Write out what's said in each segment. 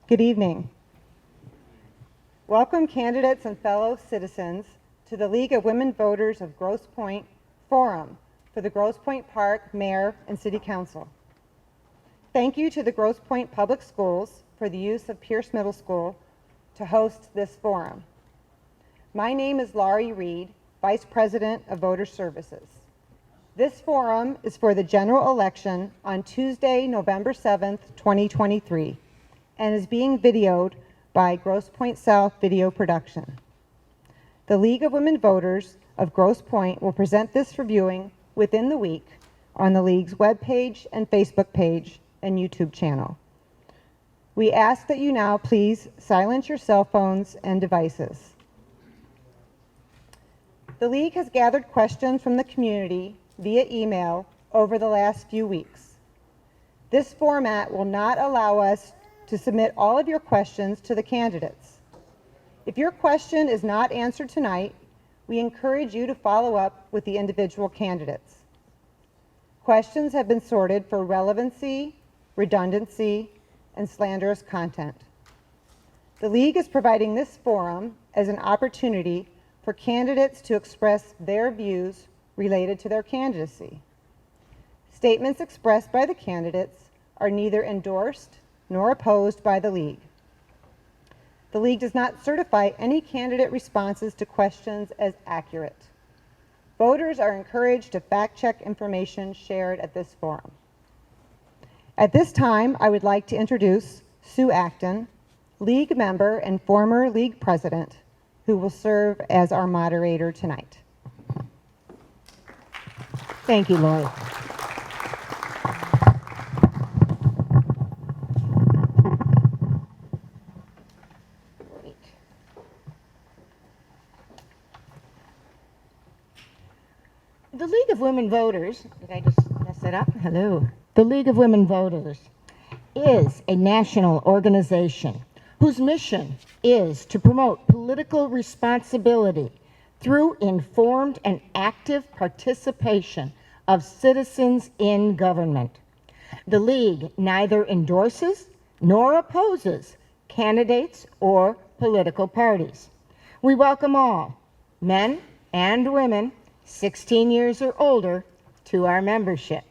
Good evening. Welcome candidates and fellow citizens to the League of Women Voters of Grosse Pointe Forum for the Grosse Pointe Park Mayor and City Council. Thank you to the Grosse Pointe Public Schools for the use of Pierce Middle School to host this forum. My name is Laurie Reed, Vice President of Voter Services. This forum is for the general election on Tuesday, November 7th, 2023, and is being videoed by Grosse Pointe South Video Production. The League of Women Voters of Grosse Pointe will present this for viewing within the week on the League's webpage and Facebook page and YouTube channel. We ask that you now please silence your cell phones and devices. The League has gathered questions from the community via email over the last few weeks. This format will not allow us to submit all of your questions to the candidates. If your question is not answered tonight, we encourage you to follow up with the individual candidates. Questions have been sorted for relevancy, redundancy, and slanderous content. The League is providing this forum as an opportunity for candidates to express their views related to their candidacy. Statements expressed by the candidates are neither endorsed nor opposed by the League. The League does not certify any candidate responses to questions as accurate. Voters are encouraged to fact-check information shared at this forum. At this time, I would like to introduce Sue Acton, League member and former League president, who will serve as our moderator tonight. Thank you, Lori. The League of Women Voters, did I just mess it up? Hello. The League of Women Voters is a national organization whose mission is to promote political responsibility through informed and active participation of citizens in government. The League neither endorses nor opposes candidates or political parties. We welcome all, men and women, 16 years or older, to our membership.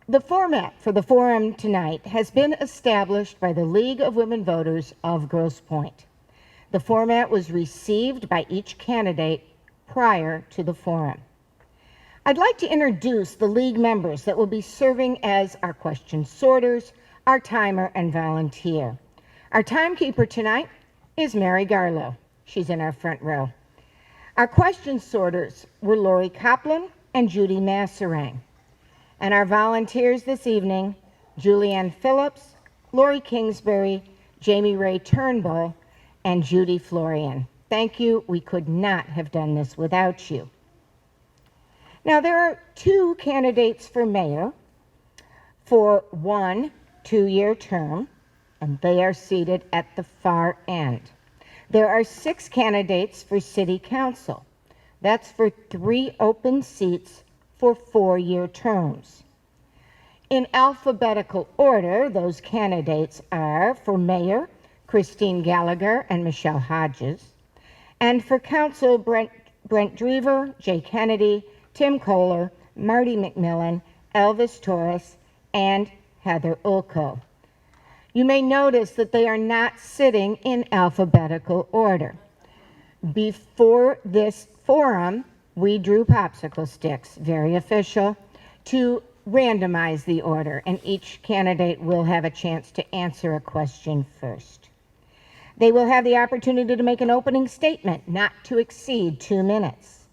The format for the forum tonight has been established by the League of Women Voters of Grosse Pointe. The format was received by each candidate prior to the forum. I'd like to introduce the League members that will be serving as our question sorters, our timer, and volunteer. Our timekeeper tonight is Mary Garlow. She's in our front row. Our question sorters were Lori Copland and Judy Masserang. And our volunteers this evening, Julianne Phillips, Lori Kingsbury, Jamie Ray Turnbull, and Judy Florian. Thank you. We could not have done this without you. Now, there are two candidates for mayor for 1 2-year term, and they are seated at the far end. There are 6 candidates for city council. That's for 3 open seats for 4-year terms. In alphabetical order, those candidates are for mayor, Christine Gallagher and Michelle Hodges, and for council, Brent Dreaver, Jay Kennedy, Tim Kolar, Marty McMillan, Elvis Torres, and Heather Ulku. You may notice that they are not sitting in alphabetical order. Before this forum, we drew popsicle sticks, very official, to randomize the order, and each candidate will have a chance to answer a question first. They will have the opportunity to make an opening statement, not to exceed 2 minutes.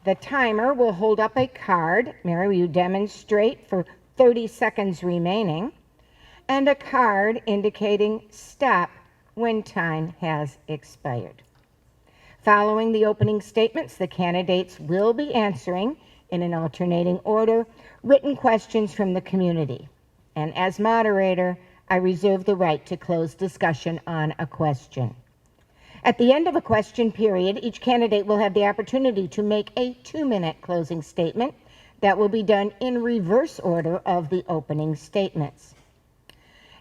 The timer will hold up a card. Mary, will you demonstrate for 30 seconds remaining? And a card indicating stop when time has expired. Following the opening statements, the candidates will be answering, in an alternating order, written questions from the community. And as moderator, I reserve the right to close discussion on a question. At the end of a question period, each candidate will have the opportunity to make a 2-minute closing statement that will be done in reverse order of the opening statements.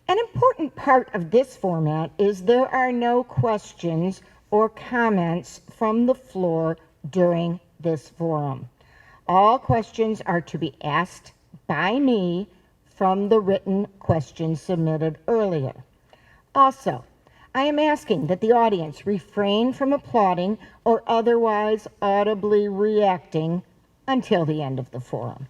An important part of this format is there are no questions or comments from the floor during this forum. All questions are to be asked by me from the written questions submitted earlier. Also, I am asking that the audience refrain from applauding or otherwise audibly reacting until the end of the forum.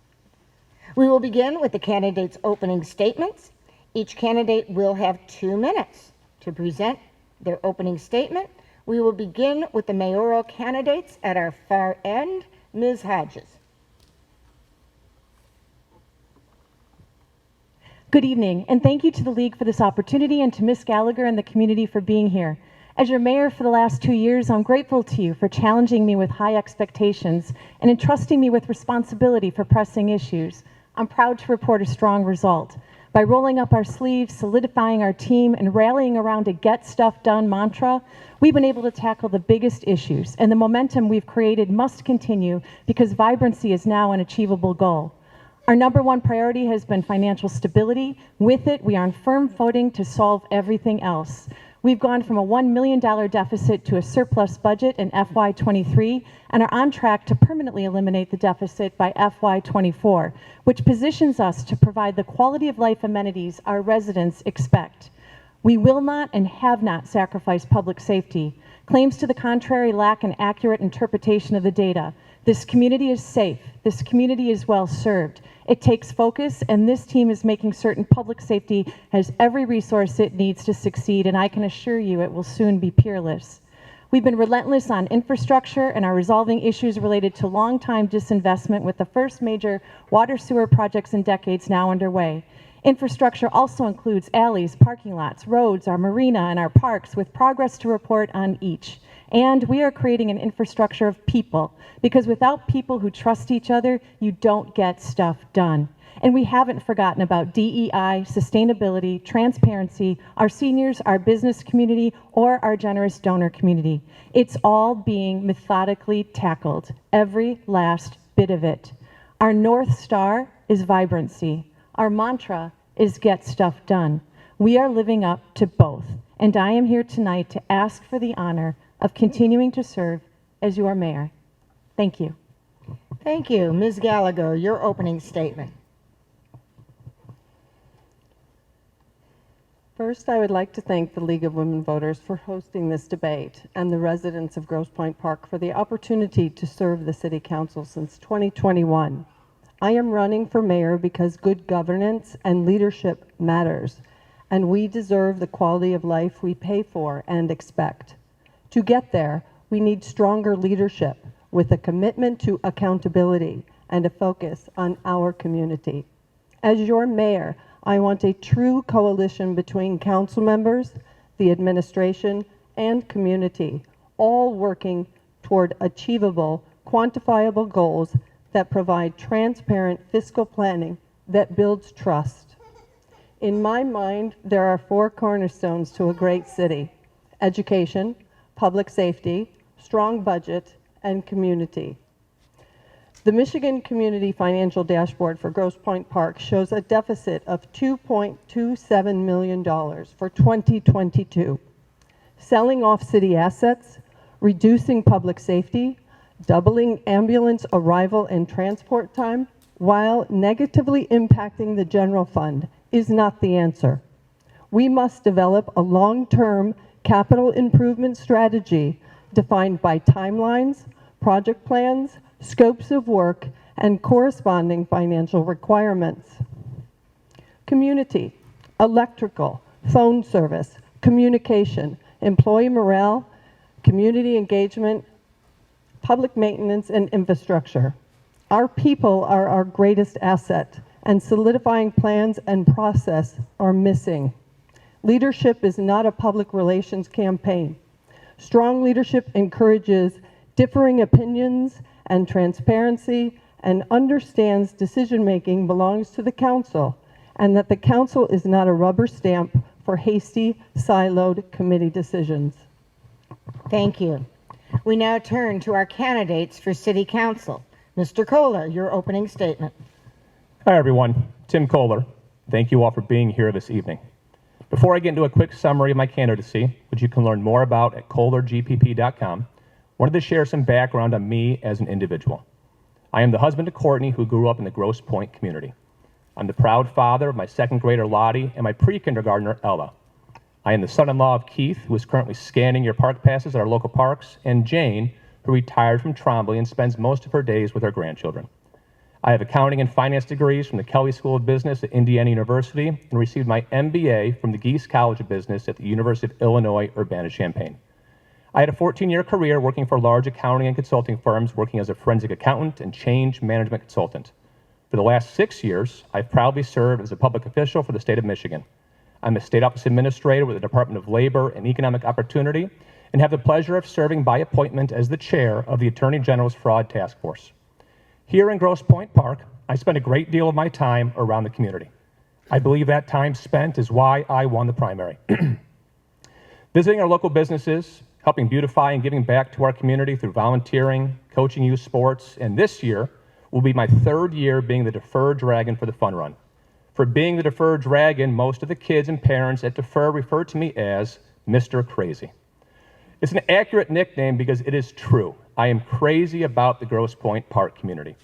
We will begin with the candidates' opening statements. Each candidate will have 2 minutes to present their opening statement. We will begin with the mayoral candidates at our far end, Ms. Hodges. Good evening, and thank you to the League for this opportunity and to Ms. Gallagher and the community for being here. As your mayor for the last 2 years, I'm grateful to you for challenging me with high expectations and entrusting me with responsibility for pressing issues. I'm proud to report a strong result. By rolling up our sleeves, solidifying our team, and rallying around a get stuff done mantra, we've been able to tackle the biggest issues, and the momentum we've created must continue because vibrancy is now an achievable goal. Our number one priority has been financial stability. With it, we are on firm footing to solve everything else. We've gone from a $1 million deficit to a surplus budget in FY23 and are on track to permanently eliminate the deficit by FY24, which positions us to provide the quality of life amenities our residents expect. We will not and have not sacrificed public safety. Claims to the contrary lack an accurate interpretation of the data. This community is safe. This community is well served. It takes focus, and this team is making certain public safety has every resource it needs to succeed, and I can assure you it will soon be peerless. We've been relentless on infrastructure and are resolving issues related to long-time disinvestment with the first major water sewer projects in decades now underway. Infrastructure also includes alleys, parking lots, roads, our marina, and our parks, with progress to report on each. And we are creating an infrastructure of people, because without people who trust each other, you don't get stuff done. And we haven't forgotten about DEI, sustainability, transparency, our seniors, our business community, or our generous donor community. It's all being methodically tackled, every last bit of it. Our North Star is vibrancy. Our mantra is get stuff done. We are living up to both, and I am here tonight to ask for the honor of continuing to serve as your mayor. Thank you. Thank you. Ms. Gallagher, your opening statement. First, I would like to thank the League of Women Voters for hosting this debate and the residents of Grosse Pointe Park for the opportunity to serve the City Council since 2021. I am running for mayor because good governance and leadership matters, and we deserve the quality of life we pay for and expect. To get there, we need stronger leadership with a commitment to accountability and a focus on our community. As your mayor, I want a true coalition between council members, the administration, and community, all working toward achievable, quantifiable goals that provide transparent fiscal planning that builds trust. In my mind, there are 4 cornerstones to a great city: education, public safety, strong budget, and community. The Michigan Community Financial Dashboard for Grosse Pointe Park shows a deficit of $2.27 million for 2022. Selling off city assets, reducing public safety, doubling ambulance arrival and transport time, while negatively impacting the general fund, is not the answer. We must develop a long-term capital improvement strategy defined by timelines, project plans, scopes of work, and corresponding financial requirements. Community, electrical, phone service, communication, employee morale, community engagement, public maintenance, and infrastructure. Our people are our greatest asset, and solidifying plans and process are missing. Leadership is not a public relations campaign. Strong leadership encourages differing opinions and transparency and understands decision-making belongs to the council and that the council is not a rubber stamp for hasty, siloed committee decisions. Thank you. We now turn to our candidates for City Council. Mr. Kolar, your opening statement. Hi, everyone. Tim Kolar. Thank you all for being here this evening. Before I get into a quick summary of my candidacy, which you can learn more about at kolargpp.com, I wanted to share some background on me as an individual. I am the husband to Courtney, who grew up in the Grosse Pointe community. I'm the proud father of my second grader Lottie and my pre-kindergartner Ella. I am the son-in-law of Keith, who is currently scanning your park passes at our local parks, and Jane, who retired from Trombley and spends most of her days with her grandchildren. I have accounting and finance degrees from the Kelley School of Business at Indiana University and received my MBA from the Geese College of Business at the University of Illinois, Urbana-Champaign. I had a 14-year career working for large accounting and consulting firms, working as a forensic accountant and change management consultant. For the last 6 years, I've proudly served as a public official for the state of Michigan. I'm a state office administrator with the Department of Labor and Economic Opportunity and have the pleasure of serving by appointment as the chair of the Attorney General's Fraud Task Force. Here in Grosse Pointe Park, I spend a great deal of my time around the community. I believe that time spent is why I won the primary. Visiting our local businesses, helping beautify and giving back to our community through volunteering, coaching youth sports, and this year will be my 3rd year being the Deferred Dragon for the Fun Run. For being the Deferred Dragon, most of the kids and parents at Defer refer to me as Mr. Crazy. It's an accurate nickname because it is true. I am crazy about the Grosse Pointe Park community.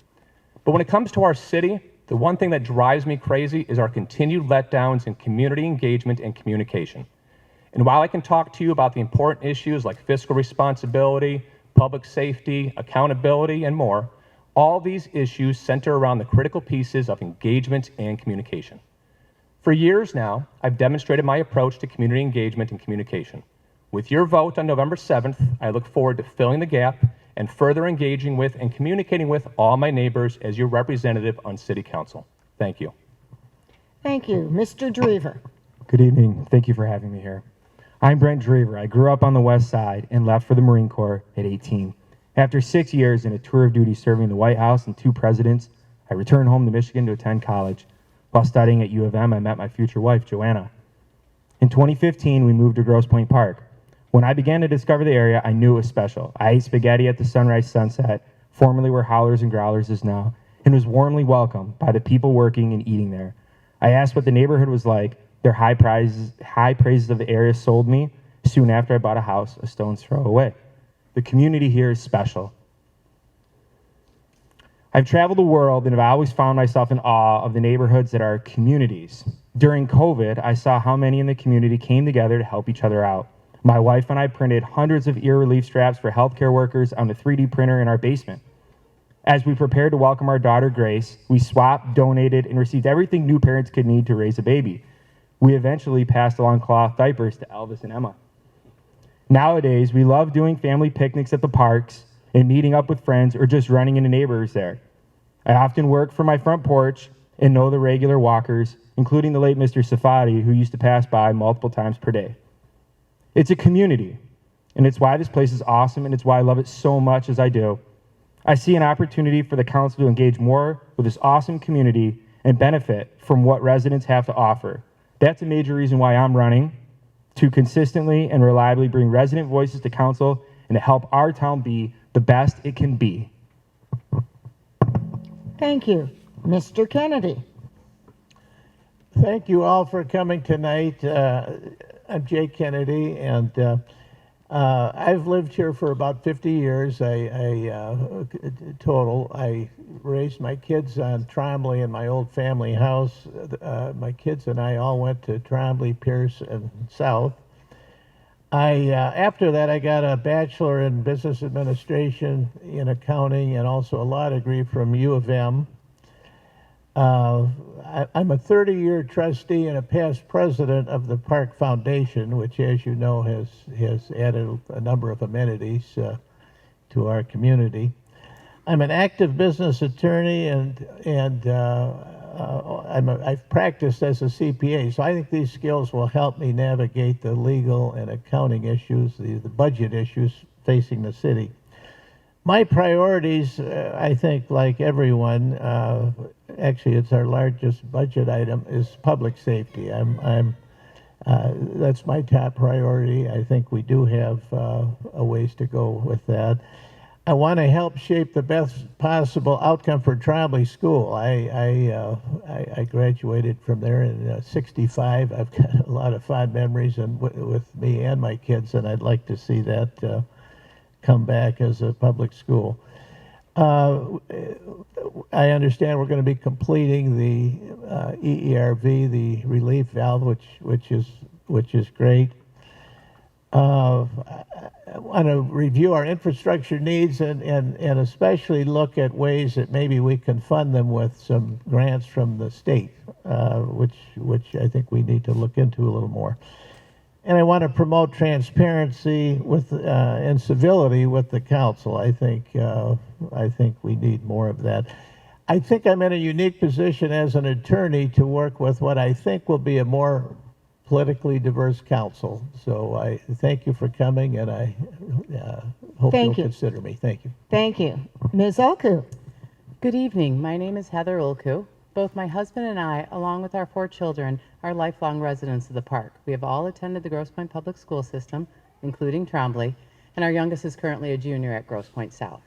But when it comes to our city, the one thing that drives me crazy is our continued letdowns in community engagement and communication. And while I can talk to you about the important issues like fiscal responsibility, public safety, accountability, and more, all these issues center around the critical pieces of engagement and communication. For years now, I've demonstrated my approach to community engagement and communication. With your vote on November 7th, I look forward to filling the gap and further engaging with and communicating with all my neighbors as your representative on City Council. Thank you. Thank you. Mr. Dreaver. Good evening. Thank you for having me here. I'm Brent Dreaver. I grew up on the West Side and left for the Marine Corps at 18. After 6 years in a tour of duty serving the White House and 2 presidents, I returned home to Michigan to attend college. While studying at U of M, I met my future wife, Joanna. In 2015, we moved to Grosse Pointe Park. When I began to discover the area, I knew it was special. I ate spaghetti at the Sunrise Sunset, formerly where Howlers and Growlers is now, and was warmly welcomed by the people working and eating there. I asked what the neighborhood was like. Their high praises of the area sold me soon after I bought a house a stone's throw away. The community here is special. I've traveled the world and have always found myself in awe of the neighborhoods that are communities. During COVID, I saw how many in the community came together to help each other out. My wife and I printed hundreds of ear relief straps for healthcare workers on the 3D printer in our basement. As we prepared to welcome our daughter, Grace, we swapped, donated, and received everything new parents could need to raise a baby. We eventually passed along cloth diapers to Elvis and Emma. Nowadays, we love doing family picnics at the parks and meeting up with friends or just running into neighbors there. I often work from my front porch and know the regular walkers, including the late Mr. Safadi, who used to pass by multiple times per day. It's a community, and it's why this place is awesome, and it's why I love it so much as I do. I see an opportunity for the council to engage more with this awesome community and benefit from what residents have to offer. That's a major reason why I'm running, to consistently and reliably bring resident voices to council and to help our town be the best it can be. Thank you. Mr. Kennedy. Thank you all for coming tonight. I'm Jay Kennedy, and I've lived here for about 50 years. Total. I raised my kids on Trombley in my old family house. My kids and I all went to Trombley, Pierce, and South. After that, I got a bachelor in business administration, in accounting, and also a law degree from U of M. I'm a 30-year trustee and a past president of the Park Foundation, which, as you know, has added a number of amenities to our community. I'm an active business attorney, and I've practiced as a CPA, so I think these skills will help me navigate the legal and accounting issues, the budget issues facing the city. My priorities, I think, like everyone, actually it's our largest budget item, is public safety. That's my top priority. I think we do have a ways to go with that. I want to help shape the best possible outcome for Trombley School. I graduated from there in '65. I've got a lot of fond memories and with me and my kids, and I'd like to see that come back as a public school. I understand we're going to be completing the EERV, the relief valve, which is great. I want to review our infrastructure needs and especially look at ways that maybe we can fund them with some grants from the state, which I think we need to look into a little more. And I want to promote transparency with and civility with the council. I think we need more of that. I think I'm in a unique position as an attorney to work with what I think will be a more politically diverse council. So I thank you for coming, and I hope you'll consider me. Thank you. Thank you. Ms. Ulku. Good evening. My name is Heather Ulku. Both my husband and I, along with our 4 children, are lifelong residents of the park. We have all attended the Grosse Pointe Public School System, including Trombley, and our youngest is currently a junior at Grosse Pointe South.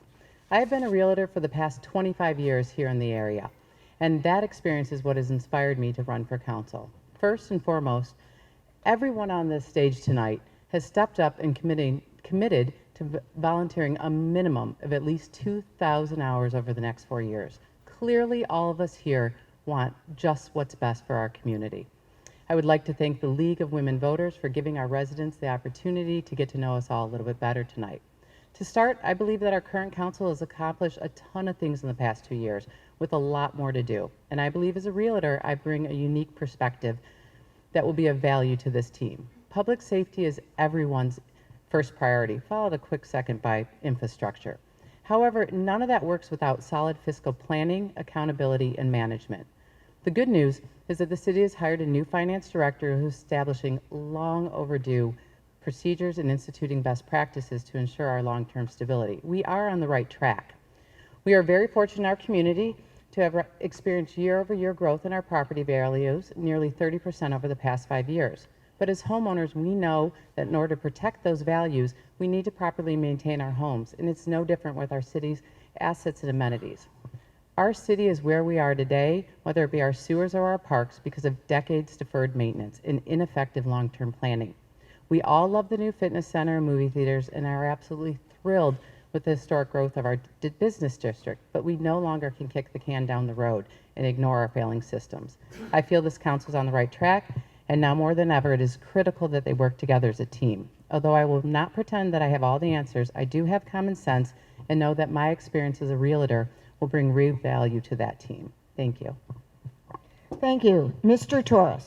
I have been a realtor for the past 25 years here in the area, and that experience is what has inspired me to run for council. First and foremost, everyone on this stage tonight has stepped up and committed to volunteering a minimum of at least 2,000 hours over the next 4 years. Clearly, all of us here want just what's best for our community. I would like to thank the League of Women Voters for giving our residents the opportunity to get to know us all a little bit better tonight. To start, I believe that our current council has accomplished a ton of things in the past 2 years with a lot more to do. And I believe as a realtor, I bring a unique perspective that will be of value to this team. Public safety is everyone's first priority, followed a quick second by infrastructure. However, none of that works without solid fiscal planning, accountability, and management. The good news is that the city has hired a new finance director who's establishing long overdue procedures and instituting best practices to ensure our long-term stability. We are on the right track. We are very fortunate in our community to have experienced year-over-year growth in our property values, nearly 30% over the past 5 years. But as homeowners, we know that in order to protect those values, we need to properly maintain our homes, and it's no different with our city's assets and amenities. Our city is where we are today, whether it be our sewers or our parks, because of decades deferred maintenance and ineffective long-term planning. We all love the new fitness center and movie theaters and are absolutely thrilled with the historic growth of our business district, but we no longer can kick the can down the road and ignore our failing systems. I feel this council is on the right track, and now more than ever, it is critical that they work together as a team. Although I will not pretend that I have all the answers, I do have common sense and know that my experience as a realtor will bring real value to that team. Thank you. Thank you. Mr. Torres.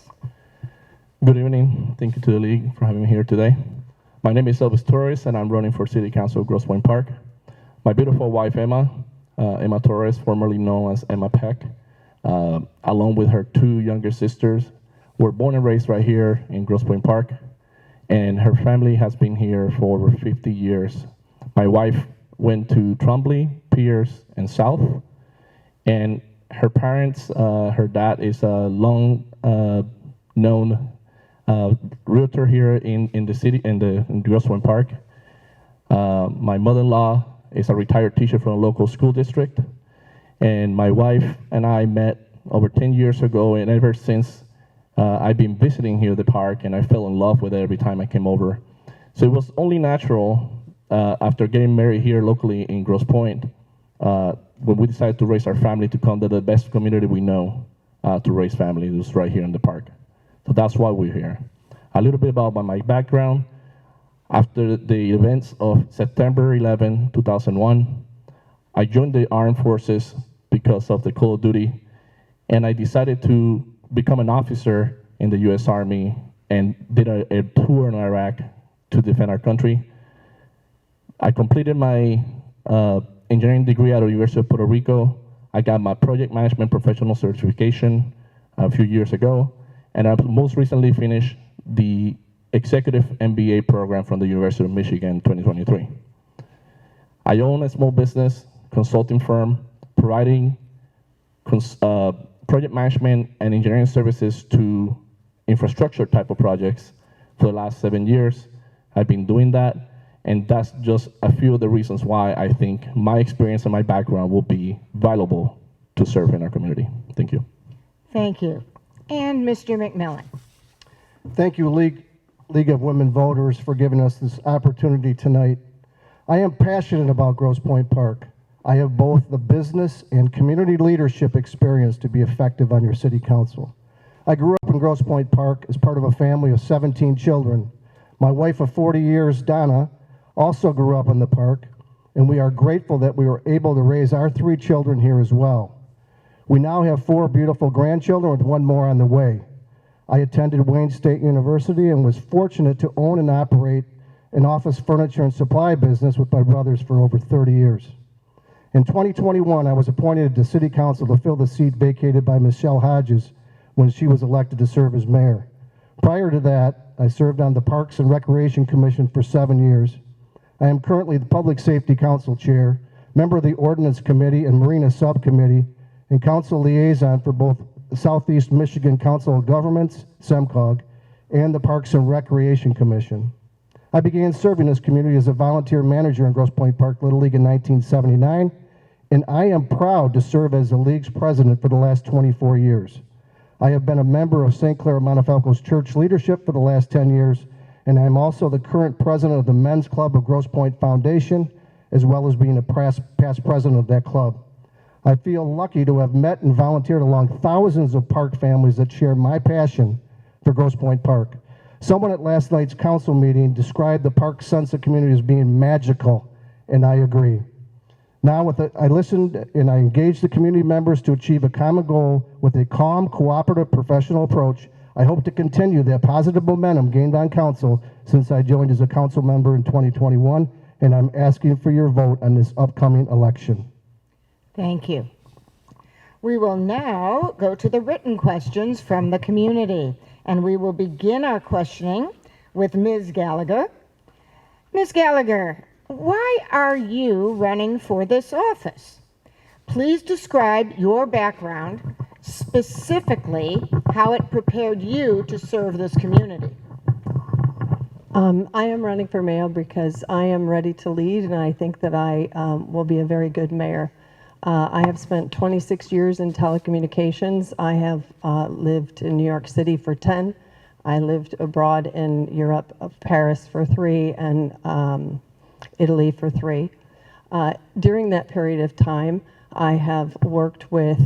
Good evening. Thank you to the League for having me here today. My name is Elvis Torres, and I'm running for City Council of Grosse Pointe Park. My beautiful wife, Emma Torres, formerly known as Emma Peck, along with her 2 younger sisters, were born and raised right here in Grosse Pointe Park, and her family has been here for over 50 years. My wife went to Trombley, Pierce, and South, and her parents, her dad is a long known realtor here in the city, in Grosse Pointe Park. My mother-in-law is a retired teacher from a local school district, and my wife and I met over 10 years ago, and ever since I've been visiting here at the park, and I fell in love with it every time I came over. So it was only natural after getting married here locally in Grosse Pointe, when we decided to raise our family, to come to the best community we know to raise families, is right here in the park. So that's why we're here. A little bit about my background. After the events of September 11, 2001, I joined the armed forces because of the call of duty, and I decided to become an officer in the U.S. Army and did a tour in Iraq to defend our country. I completed my engineering degree at the University of Puerto Rico. I got my project management professional certification a few years ago, and I most recently finished the executive MBA program from the University of Michigan 2023. I own a small business consulting firm providing project management and engineering services to infrastructure type of projects for the last 7 years. I've been doing that, And that's just a few of the reasons why I think my experience and my background will be valuable to serve in our community. Thank you. Thank you. And Mr. McMillan. Thank you, League of Women Voters, for giving us this opportunity tonight. I am passionate about Grosse Pointe Park. I have both the business and community leadership experience to be effective on your city council. I grew up in Grosse Pointe Park as part of a family of 17 children. My wife of 40 years, Donna, also grew up in the park, and we are grateful that we were able to raise our 3 children here as well. We now have 4 beautiful grandchildren with 1 more on the way. I attended Wayne State University and was fortunate to own and operate an office furniture and supply business with my brothers for over 30 years. In 2021, I was appointed to City Council to fill the seat vacated by Michelle Hodges when she was elected to serve as mayor. Prior to that, I served on the Parks and Recreation Commission for 7 years. I am currently the Public Safety Council Chair, member of the Ordinance Committee and Marina Subcommittee, and Council Liaison for both the Southeast Michigan Council of Governments, SEMCOG, and the Parks and Recreation Commission. I began serving this community as a volunteer manager in Grosse Pointe Park Little League in 1979, and I am proud to serve as the league's president for the last 24 years. I have been a member of St. Clair Montefalco's church leadership for the last 10 years, and I am also the current president of the Men's Club of Grosse Pointe Foundation, as well as being a past president of that club. I feel lucky to have met and volunteered along thousands of park families that share my passion for Grosse Pointe Park. Someone at last night's council meeting described the park sense of community as being magical, and I agree. Now, I listened and I engaged the community members to achieve a common goal with a calm, cooperative, professional approach. I hope to continue that positive momentum gained on council since I joined as a council member in 2021, and I'm asking for your vote on this upcoming election. Thank you. We will now go to the written questions from the community, and we will begin our questioning with Ms. Gallagher. Ms. Gallagher, why are you running for this office? Please describe your background, specifically how it prepared you to serve this community. I am running for mayor because I am ready to lead, and I think that I will be a very good mayor. I have spent 26 years in telecommunications. I have lived in New York City for 10. I lived abroad in Europe, Paris for 3, and Italy for 3. During that period of time, I have worked with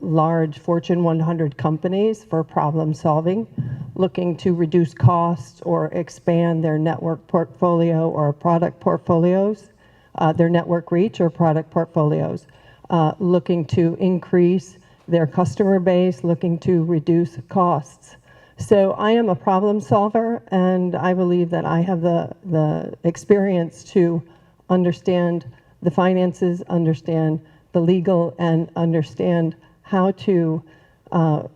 large Fortune 100 companies for problem solving, looking to reduce costs or expand their network portfolio or product portfolios, their network reach or product portfolios, looking to increase their customer base, looking to reduce costs. So I am a problem solver, and I believe that I have the experience to understand the finances, understand the legal, and understand how to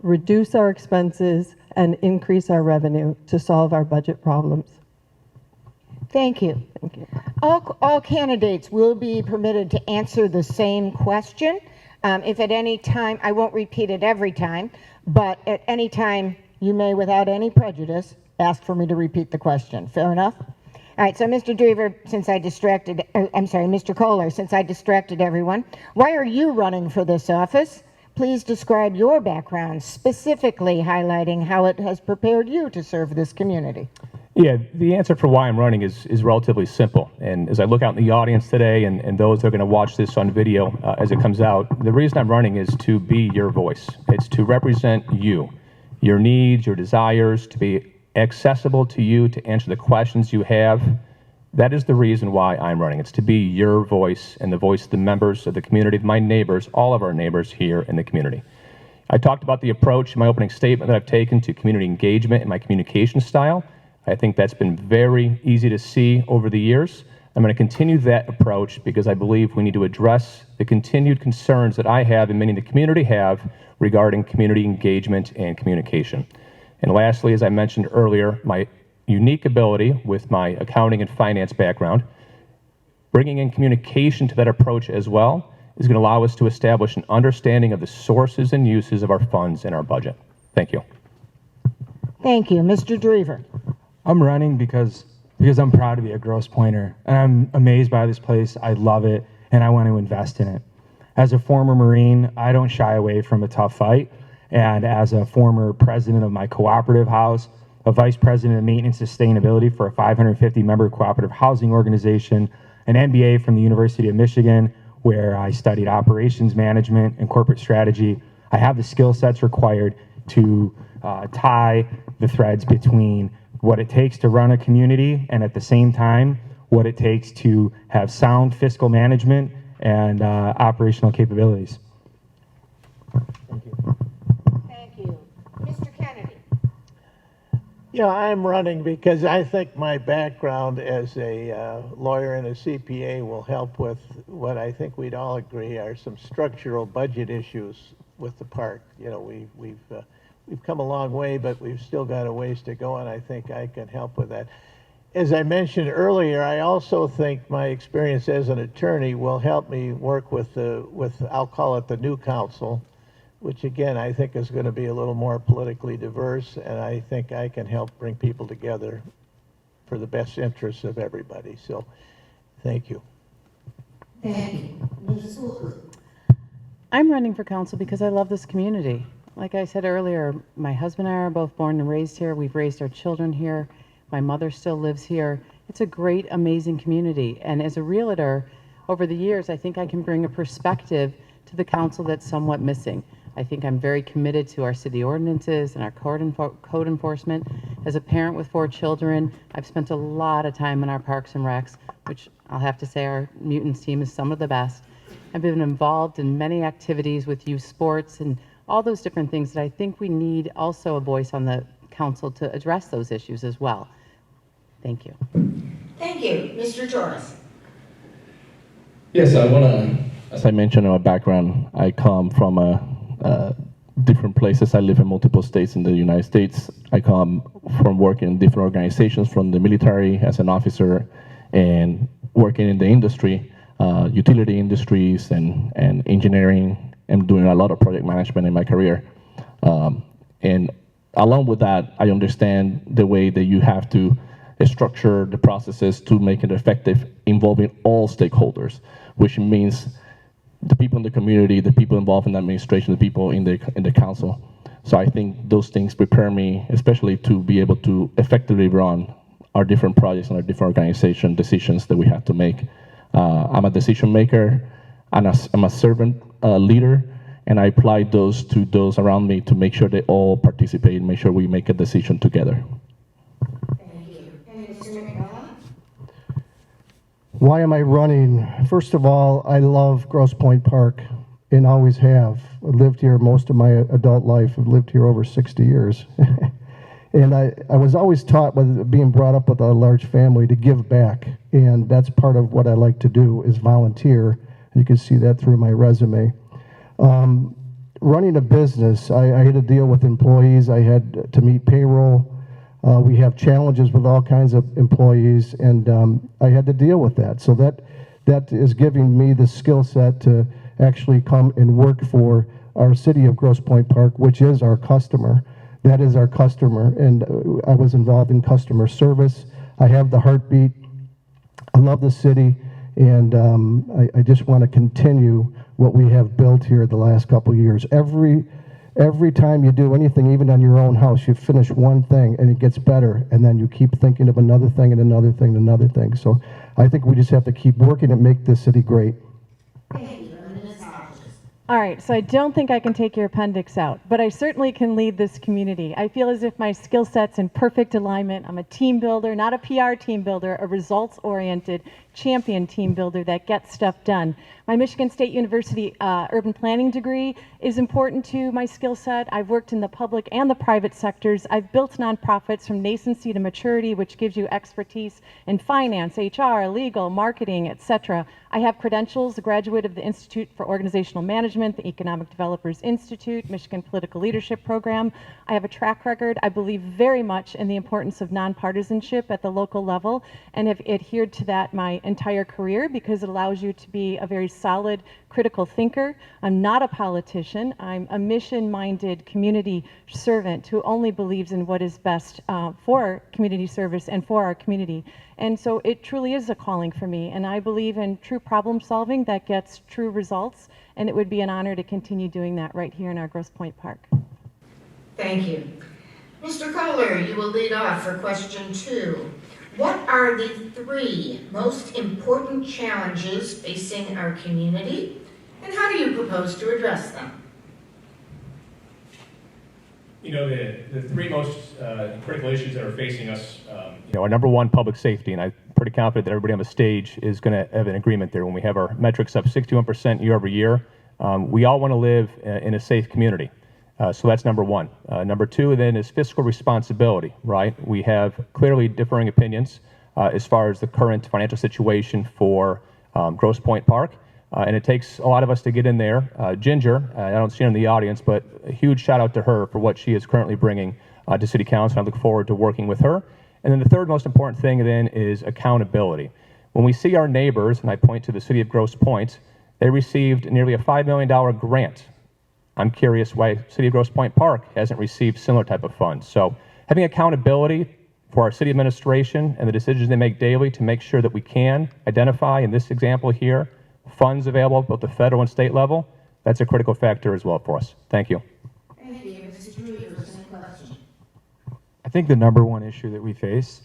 reduce our expenses and increase our revenue to solve our budget problems. Thank you. Thank you. All candidates will be permitted to answer the same question. If at any time, I won't repeat it every time, but at any time you may, without any prejudice, ask for me to repeat the question. Fair enough? All right, so Mr. Dreaver, Mr. Kolar, since I distracted everyone, why are you running for this office? Please describe your background, specifically highlighting how it has prepared you to serve this community. Yeah, the answer for why I'm running is relatively simple. And as I look out in the audience today and those that are going to watch this on video as it comes out, the reason I'm running is to be your voice. It's to represent you, your needs, your desires, to be accessible to you, to answer the questions you have. That is the reason why I'm running. It's to be your voice and the voice of the members of the community, my neighbors, all of our neighbors here in the community. I talked about the approach in my opening statement that I've taken to community engagement and my communication style. I think that's been very easy to see over the years. I'm going to continue that approach because I believe we need to address the continued concerns that I have and many in the community have regarding community engagement and communication. And lastly, as I mentioned earlier, my unique ability with my accounting and finance background, bringing in communication to that approach as well, is going to allow us to establish an understanding of the sources and uses of our funds in our budget. Thank you. Thank you. Mr. Dreaver. I'm running because because I'm proud to be a Grosse Pointer, and I'm amazed by this place. I love it, and I want to invest in it. As a former Marine, I don't shy away from a tough fight, and as a former president of my cooperative house, a vice president of maintenance sustainability for a 550-member cooperative housing organization, an MBA from the University of Michigan, where I studied operations management and corporate strategy, I have the skill sets required to tie the threads between what it takes to run a community and at the same time what it takes to have sound fiscal management and operational capabilities. Thank you. Thank you. Mr. Kennedy. Yeah, I'm running because I think my background as a lawyer and a CPA will help with what I think we'd all agree are some structural budget issues with the park. You know, we've come a long way, but we've still got a ways to go, and I think I can help with that. As I mentioned earlier, I also think my experience as an attorney will help me work with I'll call it the new council, which again I think is going to be a little more politically diverse, and I think I can help bring people together for the best interests of everybody. So, thank you. Thank you. Mrs. Ulku. I'm running for council because I love this community. Like I said earlier, my husband and I are both born and raised here. We've raised our children here. My mother still lives here. It's a great, amazing community. And as a realtor, over the years, I think I can bring a perspective to the council that's somewhat missing. I think I'm very committed to our city ordinances and our code enforcement. As a parent with 4 children, I've spent a lot of time in our parks and recs, which I'll have to say our Mutants team is some of the best. I've been involved in many activities with youth sports and all those different things that I think we need also a voice on the council to address those issues as well. Thank you. Thank you. Mr. Torres. Yes, I want to, as I mentioned in my background, I come from different places. I live in multiple states in the United States. I come from working in different organizations, from the military as an officer and working in the industry, utility industries and engineering, and doing a lot of project management in my career. And along with that, I understand the way that you have to structure the processes to make it effective, involving all stakeholders, which means the people in the community, the people involved in the administration, the people in the council. So I think those things prepare me, especially to be able to effectively run our different projects and our different organization decisions that we have to make. I'm a decision maker, and I'm a servant leader, and I apply those to those around me to make sure they all participate and make sure we make a decision together. Why am I running? First of all, I love Grosse Pointe Park and always have. I lived here most of my adult life. I've lived here over 60 years. And I was always taught, with being brought up with a large family, to give back. And that's part of what I like to do, is volunteer. You can see that through my resume. Running a business, I had to deal with employees. I had to meet payroll. We have challenges with all kinds of employees, and I had to deal with that. So that is giving me the skill set to actually come and work for our city of Grosse Pointe Park, which is our customer. That is our customer, and I was involved in customer service. I have the heartbeat. I love the city, and I just want to continue what we have built here the last couple of years. Every time you do anything, even on your own house, you finish one thing and it gets better, and then you keep thinking of another thing and another thing and another thing. So I think we just have to keep working and make this city great. All right, so I don't think I can take your appendix out, but I certainly can lead this community. I feel as if my skill set's in perfect alignment. I'm a team builder, not a PR team builder, a results-oriented champion team builder that gets stuff done. My Michigan State University urban planning degree is important to my skill set. I've worked in the public and the private sectors. I've built nonprofits from nascency to maturity, which gives you expertise in finance, HR, legal, marketing, etc. I have credentials, a graduate of the Institute for Organizational Management, the Economic Developers Institute, Michigan Political Leadership Program. I have a track record. I believe very much in the importance of nonpartisanship at the local level and have adhered to that my entire career because it allows you to be a very solid, critical thinker. I'm not a politician. I'm a mission-minded community servant who only believes in what is best for community service and for our community. And so it truly is a calling for me, and I believe in true problem solving that gets true results, and it would be an honor to continue doing that right here in our Grosse Pointe Park. Thank you. Mr. Kolar, you will lead off for question 2. What are the 3 most important challenges facing our community, and how do you propose to address them? You know, the 3 most critical issues that are facing us, are number 1, public safety, and I'm pretty confident that everybody on the stage is going to have an agreement there. When we have our metrics up 61% year over year, we all want to live in a safe community. So that's number 1. Number 2 then is fiscal responsibility, right? We have clearly differing opinions as far as the current financial situation for Grosse Pointe Park. And it takes a lot of us to get in there. Ginger, I don't see her in the audience, but a huge shout out to her for what she is currently bringing to City Council. I look forward to working with her. And then the third most important thing then is accountability. When we see our neighbors, and I point to the city of Grosse Pointe, they received nearly a $5 million grant. I'm curious why City of Grosse Pointe Park hasn't received similar type of funds. So having accountability for our city administration and the decisions they make daily to make sure that we can identify, in this example here, funds available both the federal and state level, that's a critical factor as well for us. Thank you. Thank you. Mr. Dreaver, same question. I think the number 1 issue that we face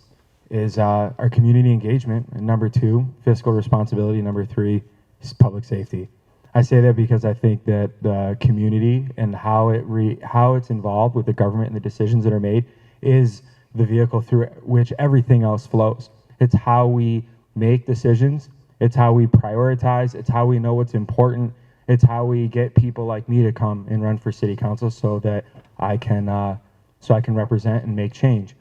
is our community engagement, and number 2, fiscal responsibility, number 3 is public safety. I say that because I think that the community and how it's involved with the government and the decisions that are made is the vehicle through which everything else flows. It's how we make decisions. It's how we prioritize. It's how we know what's important. It's how we get people like me to come and run for city council so that I can represent and make change.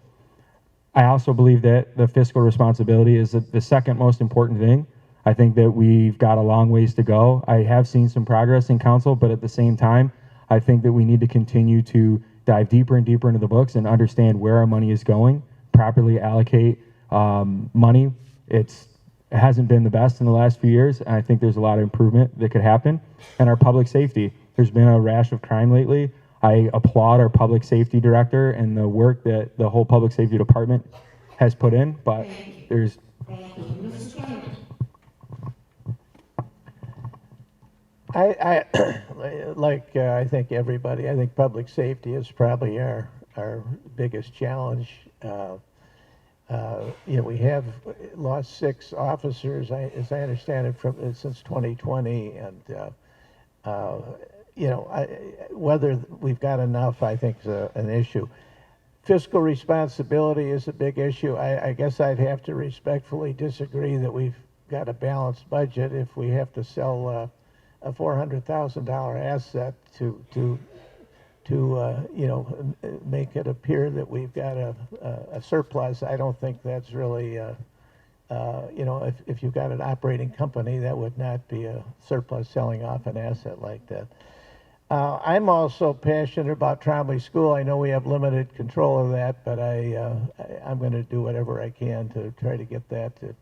I also believe that the fiscal responsibility is the second most important thing. I think that we've got a long ways to go. I have seen some progress in council, but at the same time, I think that we need to continue to dive deeper and deeper into the books and understand where our money is going, properly allocate money. It hasn't been the best in the last few years, and I think there's a lot of improvement that could happen. And our public safety, there's been a rash of crime lately. I applaud our public safety director and the work that the whole public safety department has put in, but there's... Thank you. Mrs. Kennedy. I think everybody, I think public safety is probably our biggest challenge. We have lost 6 officers, as I understand it, since 2020, and whether we've got enough, I think, is an issue. Fiscal responsibility is a big issue. I guess I'd have to respectfully disagree that we've got a balanced budget if we have to sell a $400,000 asset to make it appear that we've got a surplus. I don't think that's really, if you've got an operating company, that would not be a surplus selling off an asset like that. I'm also passionate about Trombley School. I know we have limited control of that, but I'm going to do whatever I can to try to get that to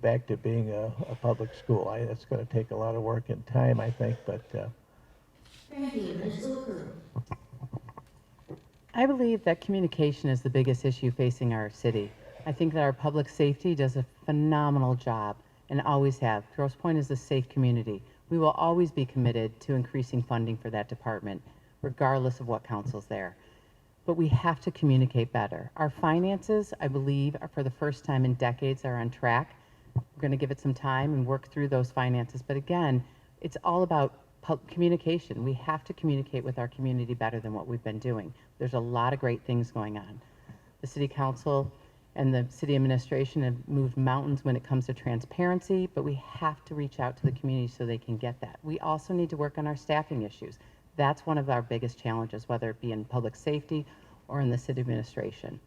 back to being a public school. It's going to take a lot of work and time, I think, but... Thank you. Ms. Ulku. I believe that communication is the biggest issue facing our city. I think that our public safety does a phenomenal job and always have. Grosse Pointe is a safe community. We will always be committed to increasing funding for that department, regardless of what council's there. But we have to communicate better. Our finances, I believe, are for the first time in decades are on track. We're going to give it some time and work through those finances. But again, it's all about communication. We have to communicate with our community better than what we've been doing. There's a lot of great things going on. The city council and the city administration have moved mountains when it comes to transparency, but we have to reach out to the community so they can get that. We also need to work on our staffing issues. That's one of our biggest challenges, whether it be in public safety or in the city administration.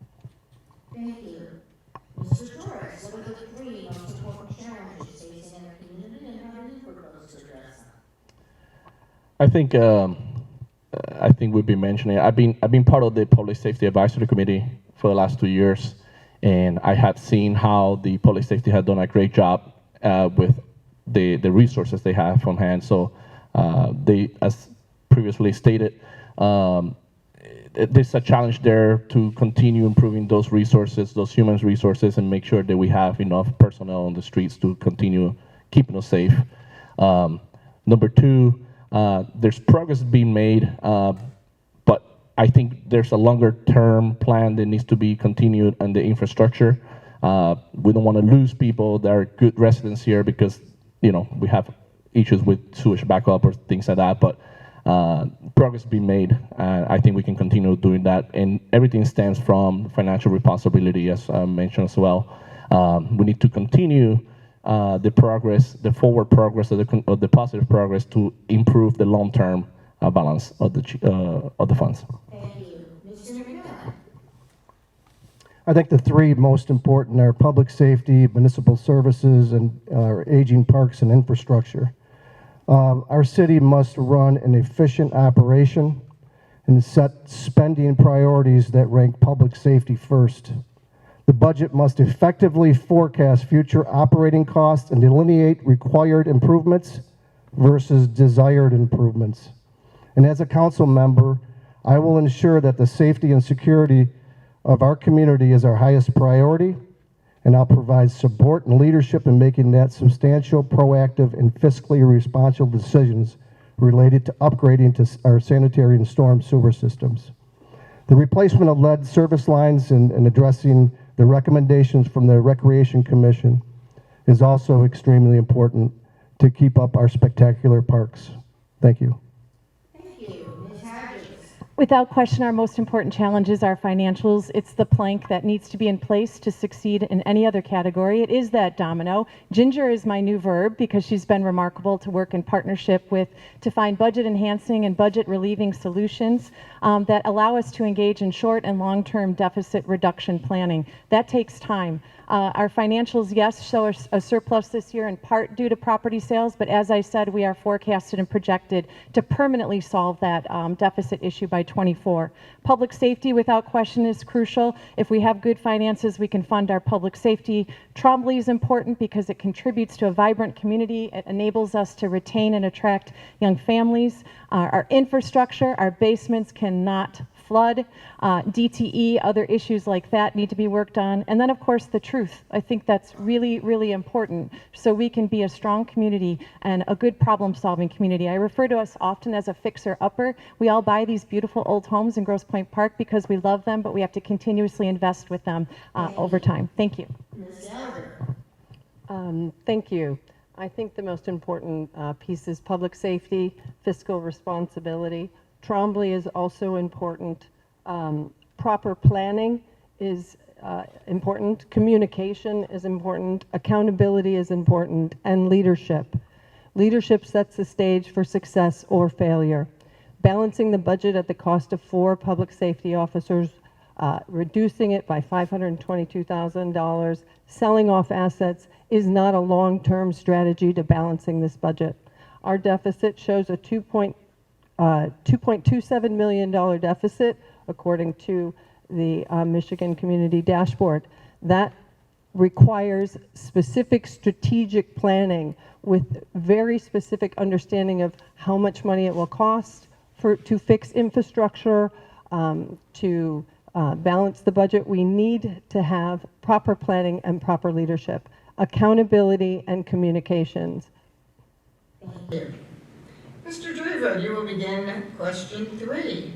Thank you. Mr. Torres, what are the 3 most important challenges facing our community? I think we've been mentioning. I've been part of the Public Safety Advisory Committee for the last 2 years, and I have seen how the public safety had done a great job with the resources they have from hand. So they, as previously stated, there's a challenge there to continue improving those resources, those human resources, and make sure that we have enough personnel on the streets to continue keeping us safe. Number two, there's progress being made, but I think there's a longer-term plan that needs to be continued on the infrastructure. We don't want to lose people that are good residents here because, we have issues with sewage backup or things like that, but progress being made. I think we can continue doing that, and everything stems from financial responsibility, as I mentioned as well. We need to continue the progress, the forward progress, of the positive progress to improve the long-term balance of the funds. Thank you. Mr. McMillan. I think the three most important are public safety, municipal services, and our aging parks and infrastructure. Our city must run an efficient operation and set spending priorities that rank public safety first. The budget must effectively forecast future operating costs and delineate required improvements versus desired improvements. And as a council member, I will ensure that the safety and security of our community is our highest priority, and I'll provide support and leadership in making that substantial, proactive, and fiscally responsible decisions related to upgrading to our sanitary and storm sewer systems. The replacement of lead service lines and addressing the recommendations from the Recreation Commission is also extremely important to keep up our spectacular parks. Thank you. Thank you. Ms. Hodges. Without question, our most important challenge is our financials. It's the plank that needs to be in place to succeed in any other category. It is that domino. Ginger is my new verb because she's been remarkable to work in partnership with to find budget enhancing and budget relieving solutions that allow us to engage in short and long-term deficit reduction planning. That takes time. Our financials, yes, show a surplus this year in part due to property sales, but as I said, we are forecasted and projected to permanently solve that deficit issue by 24. Public safety, without question, is crucial. If we have good finances, we can fund our public safety. Trombley is important because it contributes to a vibrant community. It enables us to retain and attract young families. Our infrastructure, our basements cannot flood, DTE, other issues like that need to be worked on. And then, of course, the truth. I think that's really, really important so we can be a strong community and a good problem-solving community. I refer to us often as a fixer-upper. We all buy these beautiful old homes in Grosse Pointe Park because we love them, but we have to continuously invest with them over time. Thank you. Ms. Gallagher. Thank you. I think the most important piece is public safety, fiscal responsibility. Trombley is also important. Proper planning is important. Communication is important. Accountability is important. And leadership. Leadership sets the stage for success or failure. Balancing the budget at the cost of 4 public safety officers, reducing it by $522,000, selling off assets is not a long-term strategy to balancing this budget. Our deficit shows a $2.27 million deficit, according to the Michigan Community Dashboard. That requires specific strategic planning with very specific understanding of how much money it will cost to fix infrastructure, to balance the budget. We need to have proper planning and proper leadership, accountability and communications. Thank you. Mr. Dreaver, you will begin question 3.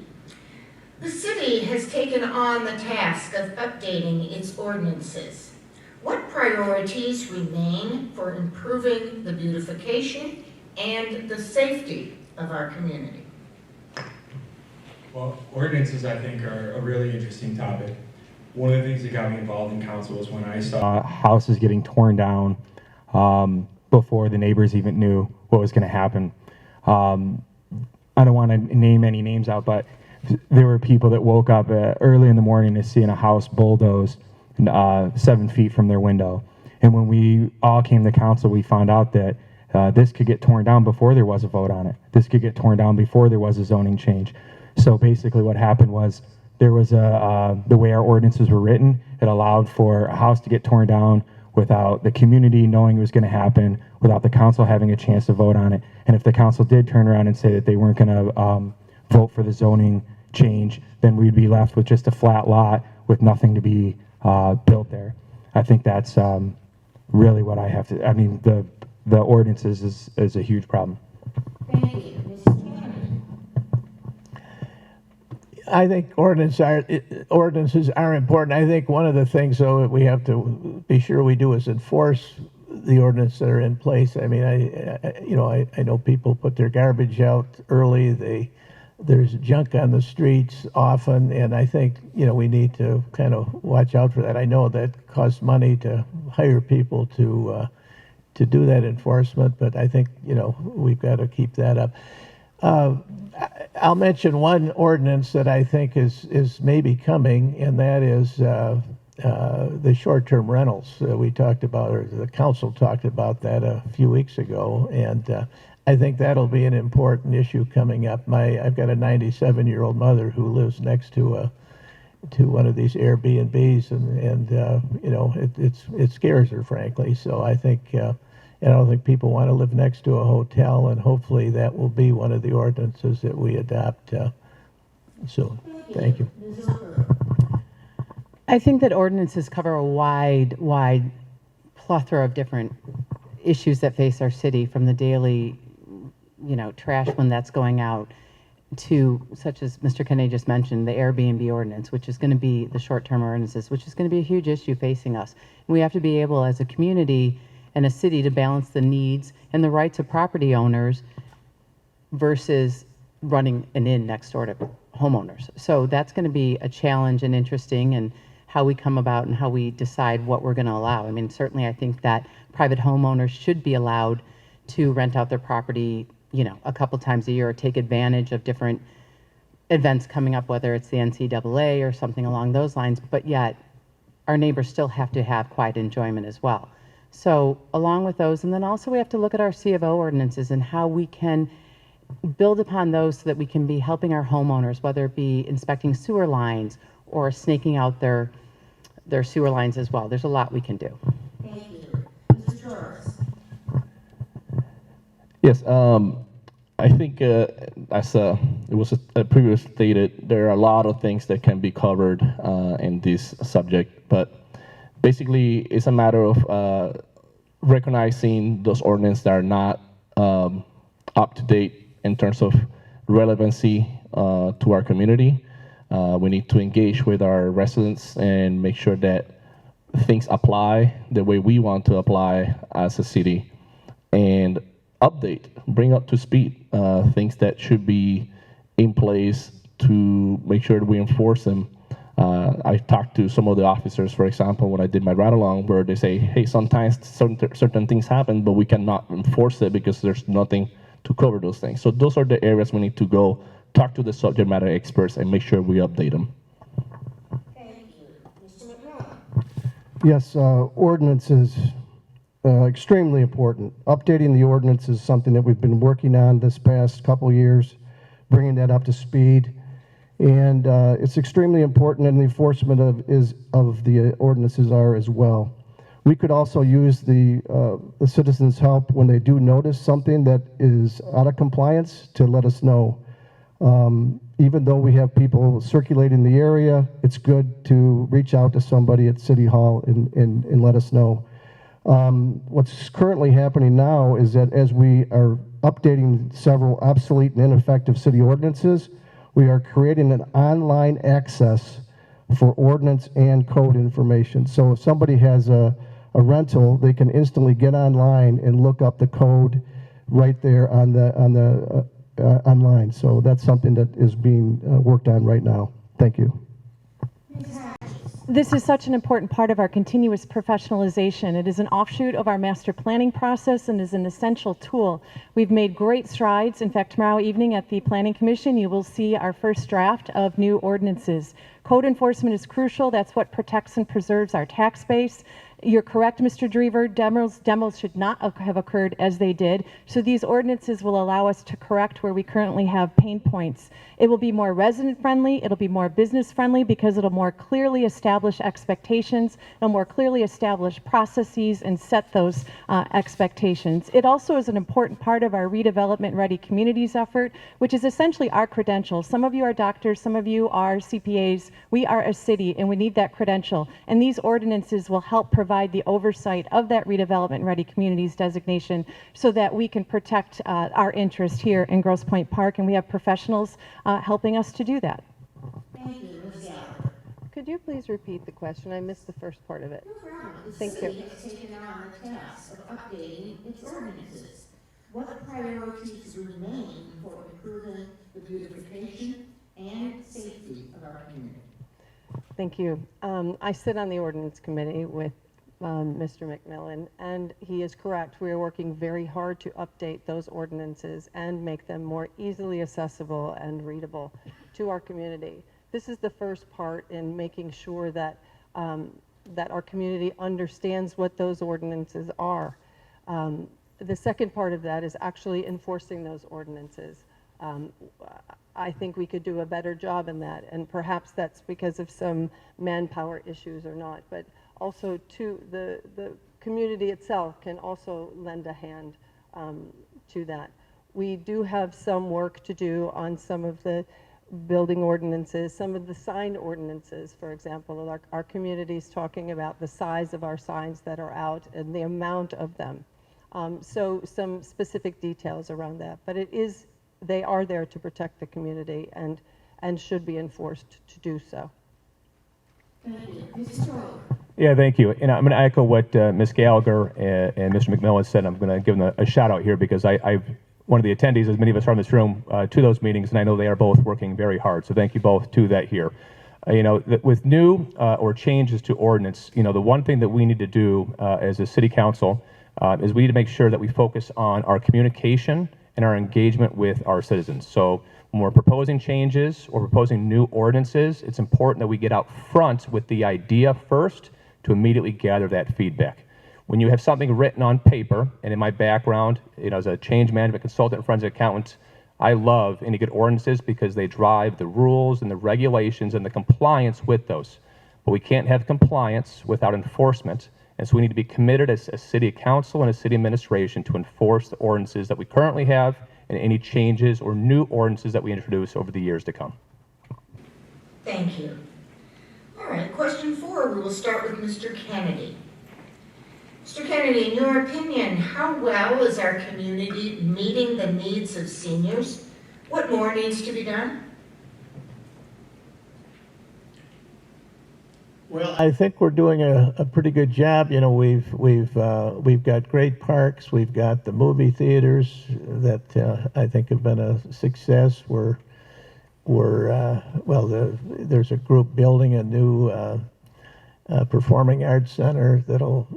The city has taken on the task of updating its ordinances. What priorities remain for improving the beautification and the safety of our community? Well, ordinances, I think, are a really interesting topic. One of the things that got me involved in council was when I saw houses getting torn down before the neighbors even knew what was going to happen. I don't want to name any names out, but there were people that woke up early in the morning to seeing a house bulldozed 7 feet from their window. And when we all came to council, we found out that This could get torn down before there was a vote on it. This could get torn down before there was a zoning change. So basically what happened was there was the way our ordinances were written, it allowed for a house to get torn down without the community knowing it was going to happen, without the council having a chance to vote on it. And if the council did turn around and say that they weren't going to vote for the zoning change, then we'd be left with just a flat lot with nothing to be built there. I think that's really what I have to, I mean, the ordinances is a huge problem. I think ordinances are important. I think one of the things, though, that we have to be sure we do is enforce the ordinances that are in place. I mean, I know people put their garbage out early. There's junk on the streets often, and I think, we need to kind of watch out for that. I know that costs money to hire people to do that enforcement, but I think, we've got to keep that up. I'll mention one ordinance that I think is maybe coming, and that is the short-term rentals. We talked about, or the council talked about that a few weeks ago, and I think that'll be an important issue coming up. I've got a 97-year-old mother who lives next to one of these Airbnbs, and it scares her, frankly. So I think. And I don't think people want to live next to a hotel, and hopefully that will be one of the ordinances that we adopt soon. Thank you. I think that ordinances cover a wide plethora of different issues that face our city, from the daily, trash when that's going out, to, such as Mr. Kennedy just mentioned, the Airbnb ordinance, which is going to be the short-term ordinances, which is going to be a huge issue facing us. We have to be able, as a community and a city, to balance the needs and the rights of property owners versus running an inn next door to homeowners. So that's going to be a challenge and interesting, and how we come about and how we decide what we're going to allow. I mean, certainly I think that private homeowners should be allowed to rent out their property, a couple times a year, or take advantage of different events coming up, whether it's the NCAA or something along those lines, but yet our neighbors still have to have quiet enjoyment as well. So along with those, and then also we have to look at our C of O ordinances and how we can build upon those so that we can be helping our homeowners, whether it be inspecting sewer lines or snaking out their sewer lines as well. There's a lot we can do. Thank you. Mrs. Torres. Yes, I think as it was previously stated, there are a lot of things that can be covered in this subject, but basically it's a matter of recognizing those ordinances that are not up to date in terms of relevancy to our community. We need to engage with our residents and make sure that things apply the way we want to apply as a city, and bring up to speed things that should be in place to make sure that we enforce them. I talked to some of the officers, for example, when I did my ride-along, where they say, hey, sometimes certain things happen, but we cannot enforce it because there's nothing to cover those things. So those are the areas we need to go talk to the subject matter experts and make sure we update them. Thank you. Mr. McMillan. Yes, ordinances, extremely important. Updating the ordinance is something that we've been working on this past couple years, bringing that up to speed. And it's extremely important, and the enforcement of the ordinances are as well. We could also use the citizens' help when they do notice something that is out of compliance to let us know. Even though we have people circulating the area, it's good to reach out to somebody at City Hall and let us know. What's currently happening now is that as we are updating several obsolete and ineffective city ordinances, we are creating an online access for ordinance and code information. So if somebody has a rental, they can instantly get online and look up the code right there on the online. So that's something that is being worked on right now. Thank you. This is such an important part of our continuous professionalization. It is an offshoot of our master planning process and is an essential tool. We've made great strides. In fact, tomorrow evening at the Planning Commission, you will see our first draft of new ordinances. Code enforcement is crucial. That's what protects and preserves our tax base. You're correct, Mr. Dreaver, demos should not have occurred as they did. So these ordinances will allow us to correct where we currently have pain points. It will be more resident friendly, it'll be more business friendly because it'll more clearly establish expectations, it'll more clearly establish processes and set those expectations. It also is an important part of our redevelopment ready communities effort, which is essentially our credentials. Some of you are doctors, some of you are CPAs. We are a city and we need that credential. And these ordinances will help provide the oversight of that redevelopment ready communities designation so that we can protect our interest here in Grosse Pointe Park, and we have professionals helping us to do that. Thank you, Ms. Gallagher. Could you please repeat the question? I missed the first part of it. Thank you. The city has taken on the task of updating its ordinances. What priorities remain for improving the beautification and safety of our community? Thank you. I sit on the ordinance committee with Mr. McMillan, and he is correct. We are working very hard to update those ordinances and make them more easily accessible and readable to our community. This is the first part in making sure that that our community understands what those ordinances are. The second part of that is actually enforcing those ordinances. I think we could do a better job in that, and perhaps that's because of some manpower issues or not, but also to the community itself can also lend a hand to that. We do have some work to do on some of the building ordinances, some of the sign ordinances, for example. Our community's talking about the size of our signs that are out and the amount of them. So some specific details around that, but they are there to protect the community and should be enforced to do so. Thank you. Mr. Torres. Yeah, thank you. And I'm going to echo what Ms. Gallagher and Mr. McMillan said. I'm going to give them a shout out here because I've one of the attendees, as many of us are in this room, to those meetings, and I know they are both working very hard. So thank you both to that here. With new or changes to ordinance, the one thing that we need to do as a city council is we need to make sure that we focus on our communication and our engagement with our citizens. So when we're proposing changes or proposing new ordinances, it's important that we get out front with the idea first to immediately gather that feedback. When you have something written on paper, and in my background, as a change management consultant and forensic accountant, I love any good ordinances because they drive the rules and the regulations and the compliance with those. But we can't have compliance without enforcement, and so we need to be committed as a city council and a city administration to enforce the ordinances that we currently have and any changes or new ordinances that we introduce over the years to come. Thank you. All right, question 4, we will start with Mr. Kennedy. Mr. Kennedy, in your opinion, how well is our community meeting the needs of seniors? What more needs to be done? Well, I think we're doing a pretty good job. We've got great parks. We've got the movie theaters that I think have been a success. There's a group building a new performing arts center that'll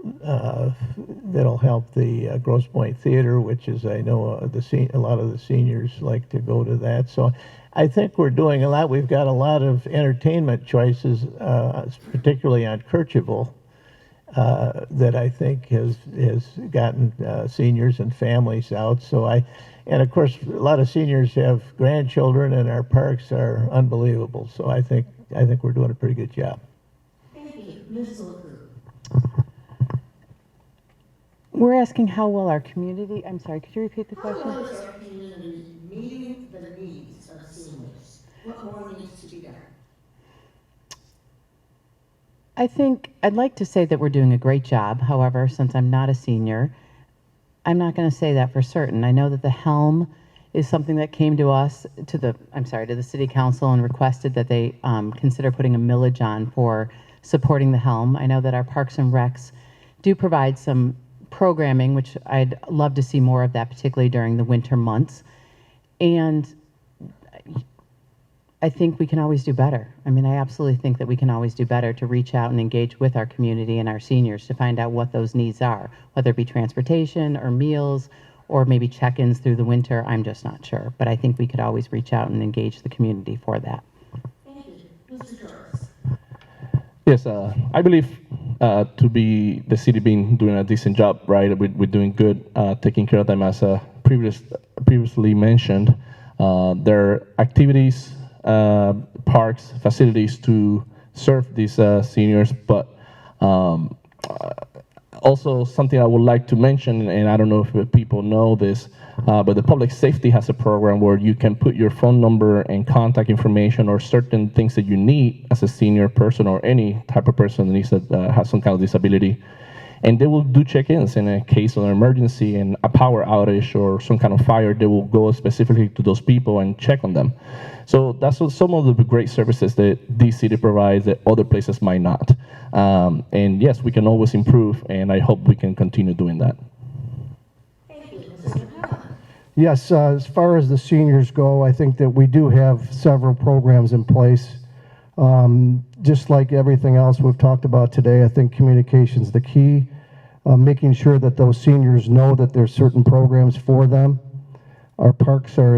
help the Grosse Pointe Theater, which is, I know a lot of the seniors like to go to that. So I think we're doing a lot. We've got a lot of entertainment choices, particularly on Kercheval, that I think has gotten seniors and families out. And of course, a lot of seniors have grandchildren, and our parks are unbelievable. So I think we're doing a pretty good job. Thank you. Ms. Ulku. We're asking how well our community, I'm sorry, could you repeat the How question? well is our community meeting the needs of seniors? What more needs to be done? I think I'd like to say that we're doing a great job. However, since I'm not a senior, I'm not going to say that for certain. I know that the helm is something that came to us, to the city council, and requested that they consider putting a millage on for supporting the helm. I know that our parks and recs do provide some programming, which I'd love to see more of that, particularly during the winter months. And I think we can always do better. I mean, I absolutely think that we can always do better to reach out and engage with our community and our seniors to find out what those needs are, whether it be transportation or meals or maybe check-ins through the winter. I'm just not sure. But I think we could always reach out and engage the community for that. Thank you. Mr. Torres. Yes, I believe to be the city being doing a decent job, right? We're doing good, taking care of them as previously mentioned. There are activities, parks, facilities to serve these seniors, but also something I would like to mention, and I don't know if people know this, but the public safety has a program where you can put your phone number and contact information or certain things that you need as a senior person or any type of person that needs has some kind of disability. And they will do check-ins in a case of an emergency and a power outage or some kind of fire. They will go specifically to those people and check on them. So that's some of the great services that this city provides that other places might not. And yes, we can always improve, and I hope we can continue doing that. Yes, as far as the seniors go, I think that we do have several programs in place. Just like everything else we've talked about today, I think communication is the key. Making sure that those seniors know that there's certain programs for them. Our parks are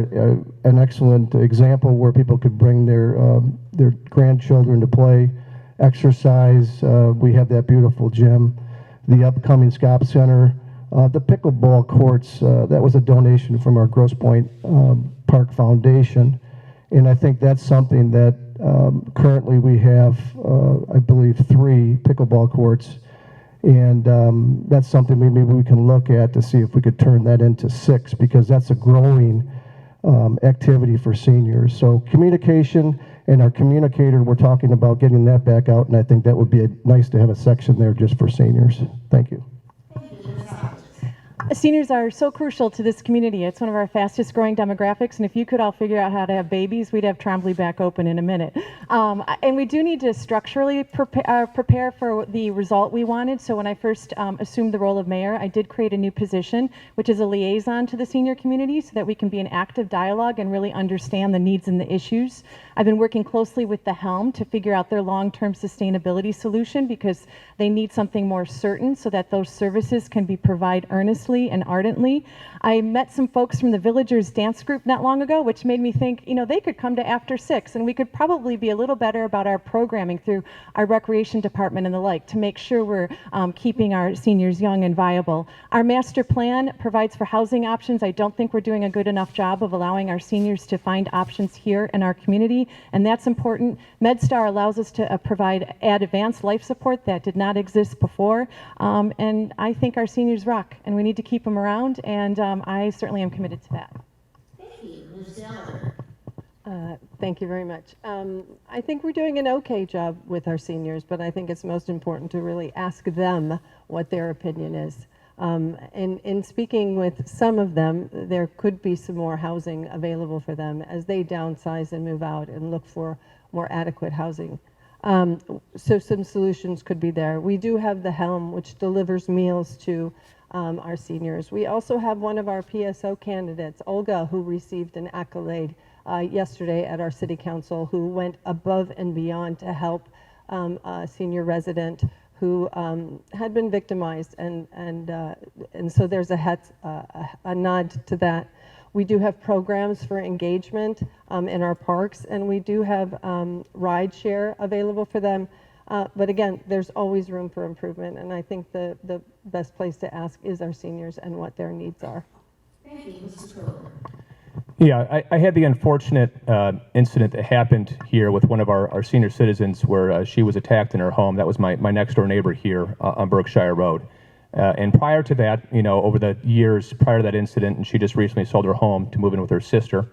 an excellent example where people could bring their grandchildren to play, exercise. We have that beautiful gym, the upcoming SCOP Center, the pickleball courts. That was a donation from our Grosse Pointe Park Foundation, and I think that's something that currently we have, I believe, 3 pickleball courts. And that's something maybe we can look at to see if we could turn that into 6, because that's a growing activity for seniors. So communication, and our communicator, we're talking about getting that back out, and I think that would be nice to have a section there just for seniors. Thank you. Seniors are so crucial to this community. It's one of our fastest growing demographics, and if you could all figure out how to have babies, we'd have Trombley back open in a minute. And we do need to structurally prepare for the result we wanted. So when I first assumed the role of mayor, I did create a new position, which is a liaison to the senior community, so that we can be in active dialogue and really understand the needs and the issues. I've been working closely with the Helm to figure out their long-term sustainability solution, because they need something more certain so that those services can be provided earnestly and ardently. I met some folks from the Villagers Dance Group not long ago, which made me think, you know, they could come to After 6, and we could probably be a little better about our programming through our recreation department and the like to make sure we're keeping our seniors young and viable. Our master plan provides for housing options. I don't think we're doing a good enough job of allowing our seniors to find options here in our community, and that's important. MedStar allows us to add advanced life support that did not exist before, and I think our seniors rock, and we need to keep them around, and I certainly am committed to that. Thank you. Ms. Gallagher. Thank you very much. I think we're doing an okay job with our seniors, but I think it's most important to really ask them what their opinion is. In speaking with some of them, there could be some more housing available for them as they downsize and move out and look for more adequate housing. So some solutions could be there. We do have the Helm, which delivers meals to our seniors. We also have one of our PSO candidates, Olga, who received an accolade yesterday at our city council, who went above and beyond to help a senior resident who had been victimized, and so there's a nod to that. We do have programs for engagement in our parks, and we do have ride share available for them. But again, there's always room for improvement, and I think the best place to ask is our seniors and what their needs are. Thank you, Mrs. Kolar. Yeah, I had the unfortunate incident that happened here with one of our senior citizens where she was attacked in her home. That was my next door neighbor here on Berkshire Road. And prior to that, you know, over the years prior to that incident, and she just recently sold her home to move in with her sister,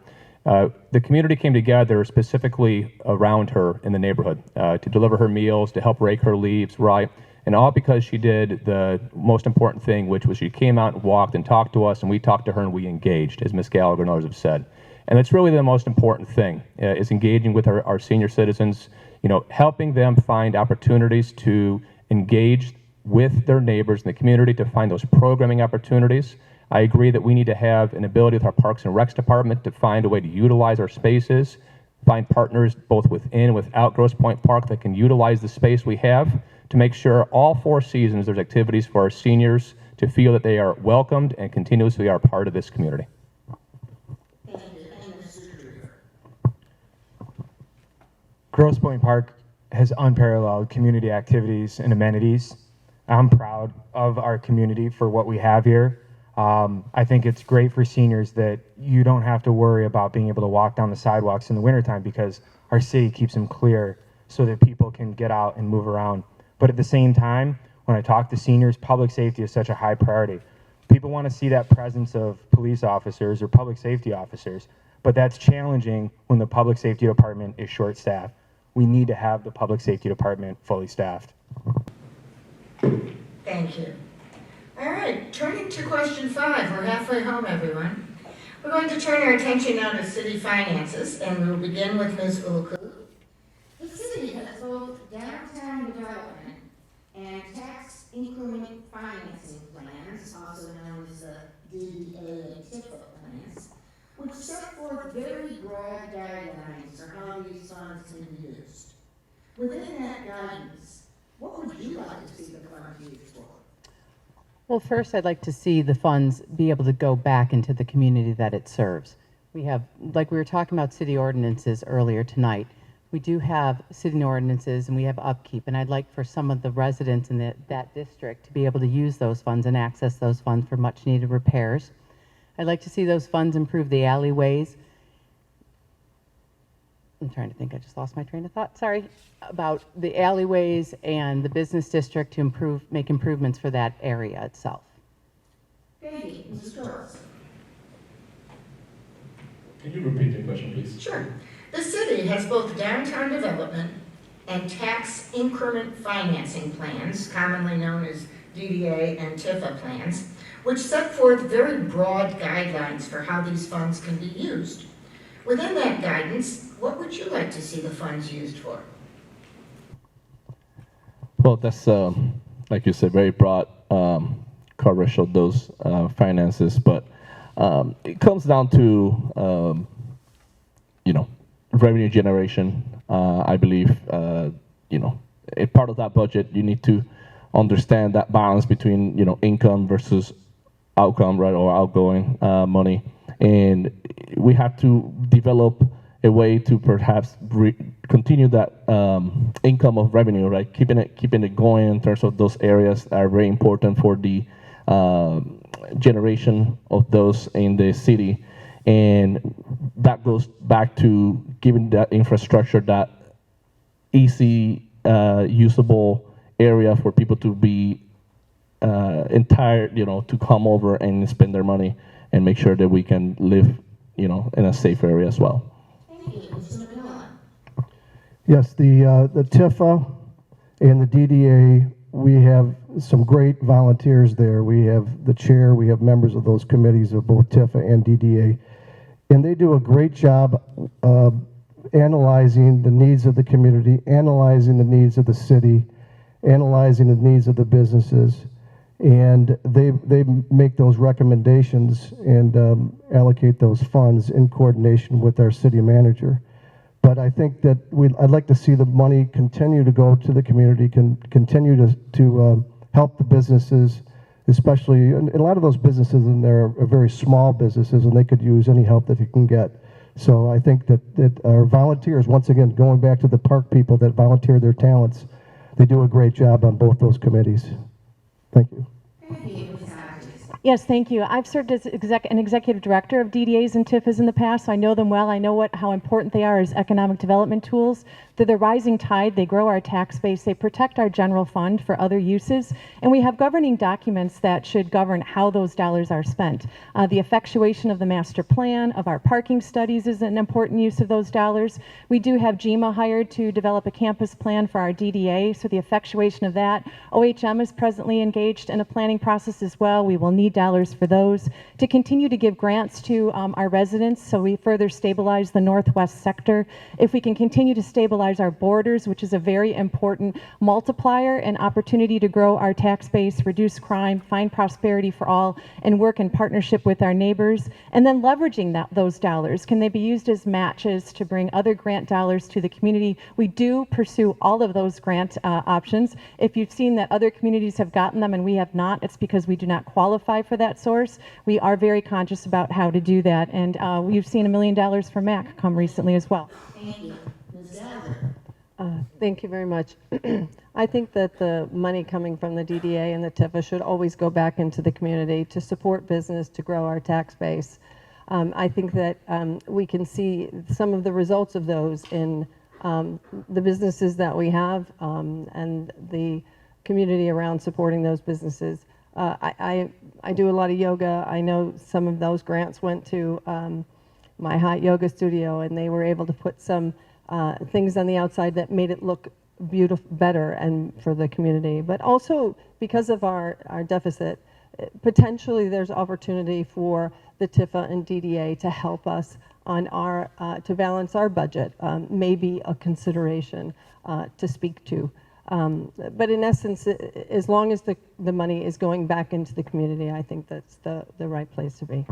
the community came together specifically around her in the neighborhood to deliver her meals, to help rake her leaves, right? And all because she did the most important thing, which was she came out and walked and talked to us, and we talked to her and we engaged, as Ms. Gallagher and others have said. And that's really the most important thing, is engaging with our senior citizens, you know, helping them find opportunities to engage with their neighbors in the community, to find those programming opportunities. I agree that we need to have an ability with our Parks and Recs department to find a way to utilize our spaces, find partners both within and without Grosse Pointe Park that can utilize the space we have to make sure all 4 seasons there's activities for our seniors to feel that they are welcomed and continuously are part of this community. Grosse Pointe Park has unparalleled community activities and amenities. I'm proud of our community for what we have here. I think it's great for seniors that you don't have to worry about being able to walk down the sidewalks in the wintertime because our city keeps them clear so that people can get out and move around. But at the same time, when I talk to seniors, public safety is such a high priority. People want to see that presence of police officers or public safety officers, but that's challenging when the public safety department is short-staffed. We need to have the public safety department fully staffed. Thank you. All right, turning to question 5. We're halfway home, everyone. We're going to turn our attention now to city finances, and we'll begin with Ms. Ulku. The city has both downtown development and tax increment financing plans, also known as the DDA and TIFA plans, which set forth very broad guidelines for how these funds can be used. Within that guidance, what would you like to see the funds used for? Well, first, I'd like to see the funds be able to go back into the community that it serves. We have, like we were talking about city ordinances earlier tonight, we do have city ordinances and we have upkeep, and I'd like for some of the residents in that district to be able to use those funds and access those funds for much needed repairs. I'd like to see those funds improve the alleyways. I'm trying to think, I just lost my train of thought, sorry, about the alleyways and the business district to make improvements for that area itself. Thank you. Mrs. Torres. Can you repeat the question, please? Sure. The city has both downtown development and tax increment financing plans, commonly known as DDA and TIFA plans, which set forth very broad guidelines for how these funds can be used. Within that guidance, what would you like to see the funds used for? Well, that's, like you said, very broad coverage of those finances, but it comes down to, revenue generation. I believe, a part of that budget, you need to understand that balance between, income versus outcome, right, or outgoing money. And we have to develop a way to perhaps continue that income of revenue, right? Keeping it going in terms of those areas that are very important for the generation of those in the city. And that goes back to giving that infrastructure that easy, usable area for people to be to come over and spend their money and make sure that we can live, in a safe area as well. Thank you. Mr. McMillan. Yes, the TIFA and the DDA, we have some great volunteers there. We have the chair, we have members of those committees of both TIFA and DDA, and they do a great job analyzing the needs of the community, analyzing the needs of the city, analyzing the needs of the businesses, and they make those recommendations and allocate those funds in coordination with our city manager. But I think that I'd like to see the money continue to go to the community, continue to help the businesses, especially, and a lot of those businesses in there are very small businesses, and they could use any help that they can get. So I think that our volunteers, once again, going back to the park people that volunteer their talents, they do a great job on both those committees. Thank you. Thank you. Ms. Hodges. Yes, thank you. I've served as an executive director of DDAs and TIFAs in the past, so I know them well. I know how important they are as economic development tools. They're the rising tide. They grow our tax base. They protect our general fund for other uses. And we have governing documents that should govern how those dollars are spent. The effectuation of the master plan, of our parking studies is an important use of those dollars. We do have GMA hired to develop a campus plan for our DDA, so the effectuation of that. OHM is presently engaged in a planning process as well. We will need dollars for those to continue to give grants to our residents so we further stabilize the northwest sector. If we can continue to stabilize our borders, which is a very important multiplier and opportunity to grow our tax base, reduce crime, find prosperity for all, and work in partnership with our neighbors. And then leveraging those dollars, can they be used as matches to bring other grant dollars to the community? We do pursue all of those grant options. If you've seen that other communities have gotten them and we have not, it's because we do not qualify for that source. We are very conscious about how to do that, and we've seen $1 million for MAC come recently as well. Thank you. Ms. Gallagher. Thank you very much. I think that the money coming from the DDA and the TIFA should always go back into the community to support business, to grow our tax base. I think that we can see some of the results of those in the businesses that we have and the community around supporting those businesses. I do a lot of yoga. I know some of those grants went to my hot yoga studio, and they were able to put some things on the outside that made it look beautiful, better, and for the community. But also because of our deficit, potentially there's opportunity for the TIFA and DDA to help us on our to balance our budget. Maybe a consideration to speak to. But in essence, as long as the money is going back into the community, I think that's the right place to be.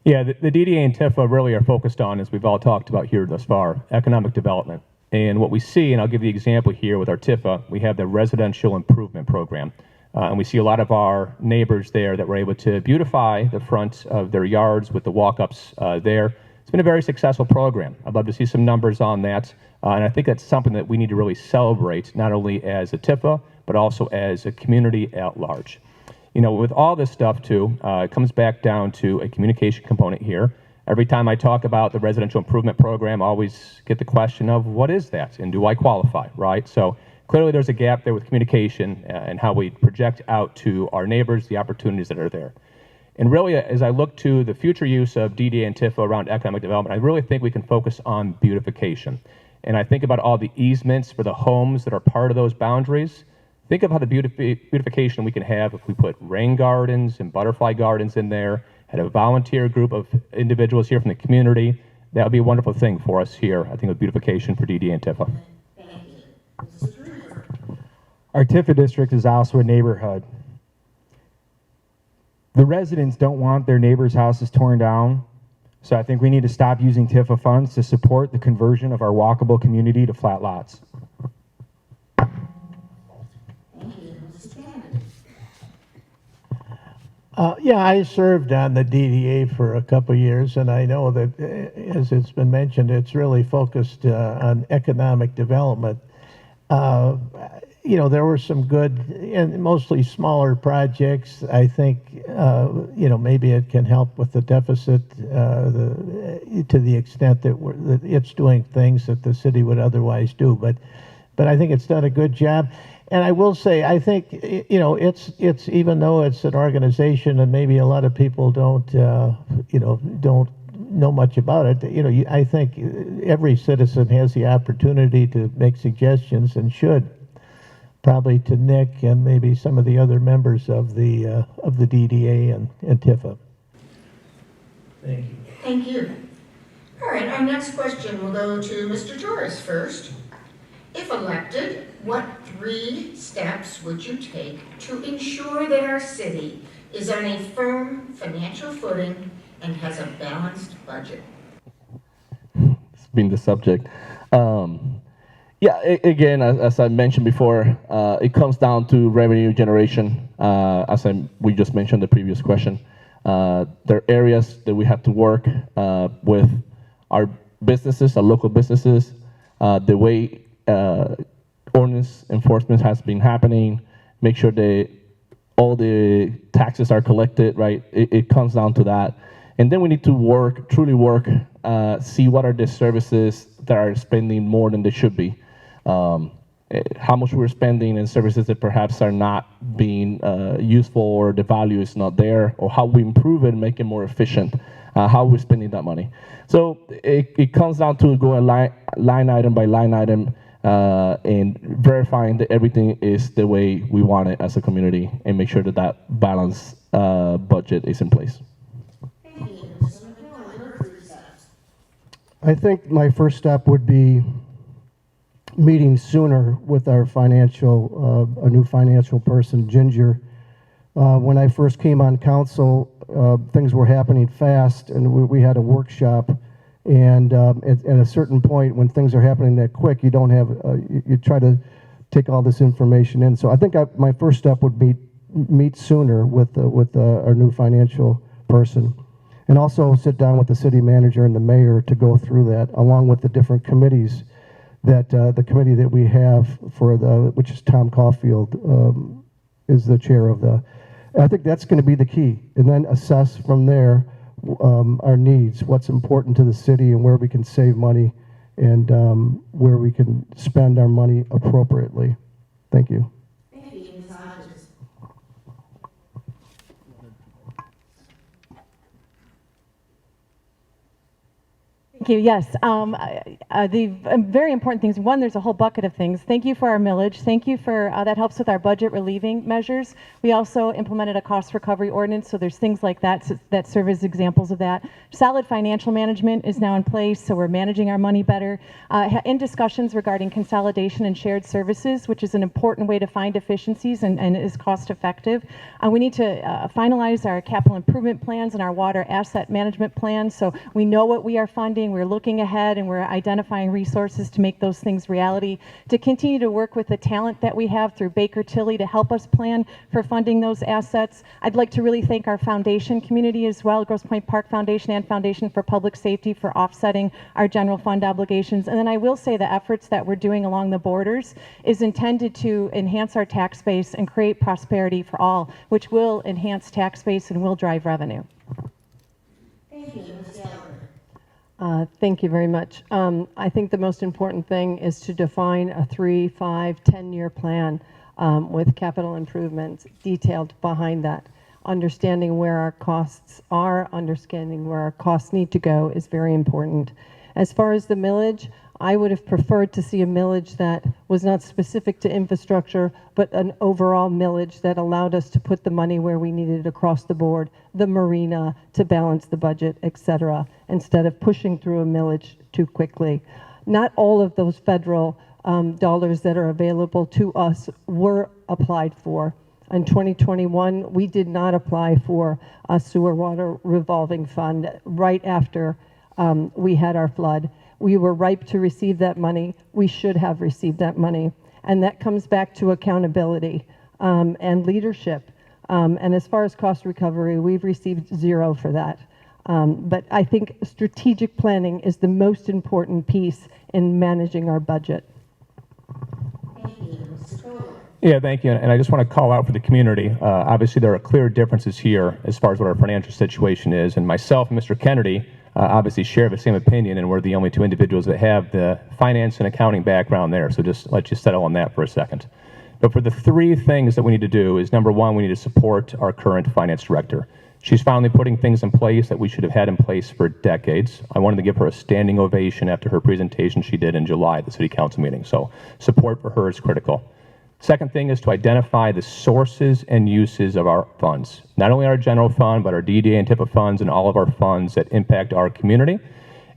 Yeah, the DDA and TIFA really are focused on, as we've all talked about here thus far, economic development. And what we see, and I'll give the example here with our TIFA, we have the residential improvement program. And we see a lot of our neighbors there that were able to beautify the front of their yards with the walk-ups there. It's been a very successful program. I'd love to see some numbers on that. And I think that's something that we need to really celebrate, not only as a TIFA, but also as a community at large. You know, with all this stuff too, it comes back down to a communication component here. Every time I talk about the residential improvement program, I always get the question of what is that and do I qualify, right? So clearly there's a gap there with communication and how we project out to our neighbors the opportunities that are there. And really, as I look to the future use of DDA and TIFA around economic development, I really think we can focus on beautification. And I think about all the easements for the homes that are part of those boundaries. Think of how the beautification we can have if we put rain gardens and butterfly gardens in there, had a volunteer group of individuals here from the community. That would be a wonderful thing for us here, I think, with beautification for DDA and TIFA. Our TIFA district is also a neighborhood. The residents don't want their neighbors' houses torn down, so I think we need to stop using TIFA funds to support the conversion of our walkable community to flat lots. Yeah, I served on the DDA for a couple of years, and I know that, as it's been mentioned, it's really focused on economic development. You know, there were some good and mostly smaller projects. I think, you know, maybe it can help with the deficit to the extent that it's doing things that the city would otherwise do. But I think it's done a good job. And I will say, I think, you know, it's even though it's an organization and maybe a lot of people don't, you know, don't know much about it, you know, I think every citizen has the opportunity to make suggestions and should, probably to Nick and maybe some of the other members of the DDA and TIFA. Thank you. Thank you. All right, our next question will go to Mr. Torres first. If elected, what 3 steps would you take to ensure that our city is on a firm financial footing and has a balanced budget? It's been the subject. Yeah, again, as I mentioned before, it comes down to revenue generation. We just mentioned the previous question. There are areas that we have to work with our businesses, our local businesses, the way ordinance enforcement has been happening, make sure that all the taxes are collected, right? It comes down to that. And then we need to work, truly work, see what are the services that are spending more than they should be. How much we're spending in services that perhaps are not being useful, or the value is not there, or how we improve it and make it more efficient, how we're spending that money. So it comes down to going line item by line item, and verifying that everything is the way we want it as a community, and make sure that that balanced budget is in place. I think my first step would be meeting sooner with our a new financial person, Ginger. When I first came on council, things were happening fast, and we had a workshop. And at a certain point, when things are happening that quick, you don't have, you try to take all this information in. So I think my first step would be meet sooner with our new financial person, and also sit down with the city manager and the mayor to go through that, along with the different committees that the committee that we have for which is Tom Caulfield, is the chair of I think that's going to be the key, and then assess from there our needs, what's important to the city, and where we can save money, and where we can spend our money appropriately. Thank you. Thank you, Ms. Hodges. Thank you. Yes. The very important things. One, there's a whole bucket of things. Thank you for our millage. Thank you for that helps with our budget relieving measures. We also implemented a cost recovery ordinance, so there's things like that that serve as examples of that. Solid financial management is now in place, so we're managing our money better. In discussions regarding consolidation and shared services, which is an important way to find efficiencies and is cost effective. We need to finalize our capital improvement plans and our water asset management plans, so we know what we are funding. We're looking ahead and we're identifying resources to make those things reality, to continue to work with the talent that we have through Baker Tilly to help us plan for funding those assets. I'd like to really thank our foundation community as well, Grosse Pointe Park Foundation and Foundation for Public Safety, for offsetting our general fund obligations. And then I will say the efforts that we're doing along the borders is intended to enhance our tax base and create prosperity for all, which will enhance tax base and will drive revenue. Thank you, Ms. Gallagher. Thank you very much. I think the most important thing is to define a 3, 5, 10-year plan with capital improvements detailed behind that. Understanding where our costs are, understanding where our costs need to go is very important. As far as the millage, I would have preferred to see a millage that was not specific to infrastructure, but an overall millage that allowed us to put the money where we needed it across the board, the marina, to balance the budget, etc., instead of pushing through a millage too quickly. Not all of those federal dollars that are available to us were applied for. In 2021, we did not apply for a sewer water revolving fund right after we had our flood. We were ripe to receive that money. We should have received that money. And that comes back to accountability and leadership. And as far as cost recovery, we've received 0 for that. But I think strategic planning is the most important piece in managing our budget. Thank you, Mr. Kolar. Yeah, thank you. And I just want to call out for the community. Obviously, there are clear differences here as far as what our financial situation is. And myself and Mr. Kennedy obviously share the same opinion, and we're the only 2 individuals that have the finance and accounting background there. So just let you settle on that for a second. But for the 3 things that we need to do is, number 1, we need to support our current finance director. She's finally putting things in place that we should have had in place for decades. I wanted to give her a standing ovation after her presentation she did in July at the City Council meeting. So support for her is critical. Second thing is to identify the sources and uses of our funds. Not only our general fund, but our DDA and TIPA funds and all of our funds that impact our community.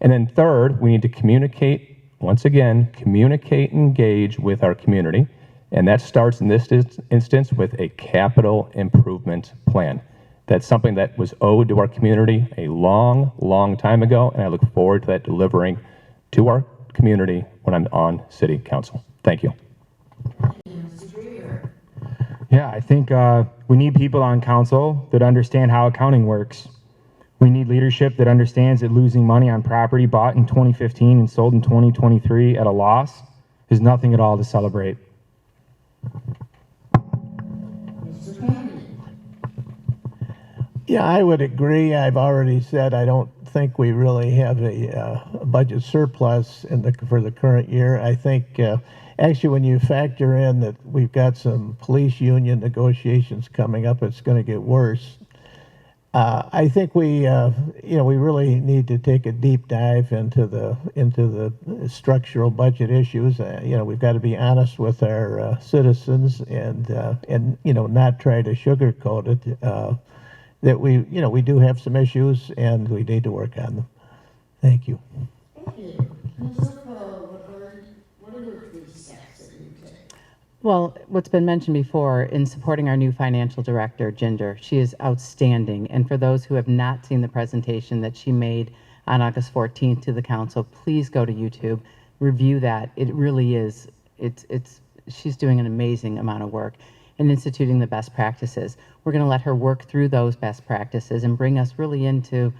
And then third, we need to communicate, once again, communicate and engage with our community. And that starts in this instance with a capital improvement plan. That's something that was owed to our community a long, long time ago, and I look forward to that delivering to our community when I'm on City Council. Thank you. Thank you, Mr. Dreaver. Yeah, I think we need people on council that understand how accounting works. We need leadership that understands that losing money on property bought in 2015 and sold in 2023 at a loss is nothing at all to celebrate. Mr. Kennedy. Yeah, I would agree. I've already said I don't think we really have a budget surplus for the current year. I think actually when you factor in that we've got some police union negotiations coming up, it's going to get worse. I think we really need to take a deep dive into the structural budget issues. We've got to be honest with our citizens and not try to sugarcoat it. That we do have some issues and we need to work on them. Thank you. Thank you. Ms. Ulku, what are your 3 steps that you take? Well, what's been mentioned before in supporting our new financial director, Ginger, she is outstanding. And for those who have not seen the presentation that she made on August 14th to the council, please go to YouTube, review that. It really is, she's doing an amazing amount of work in instituting the best practices. We're going to let her work through those best practices and bring us really into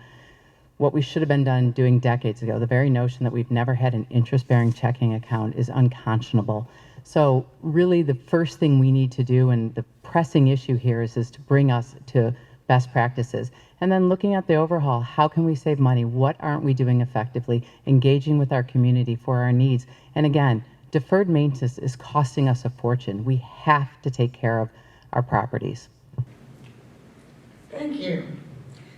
what we should have been doing decades ago. The very notion that we've never had an interest-bearing checking account is unconscionable. So really the first thing we need to do, and the pressing issue here, is to bring us to best practices. And then looking at the overhaul, how can we save money? What aren't we doing effectively? Engaging with our community for our needs. And again, deferred maintenance is costing us a fortune. We have to take care of our properties. Thank you.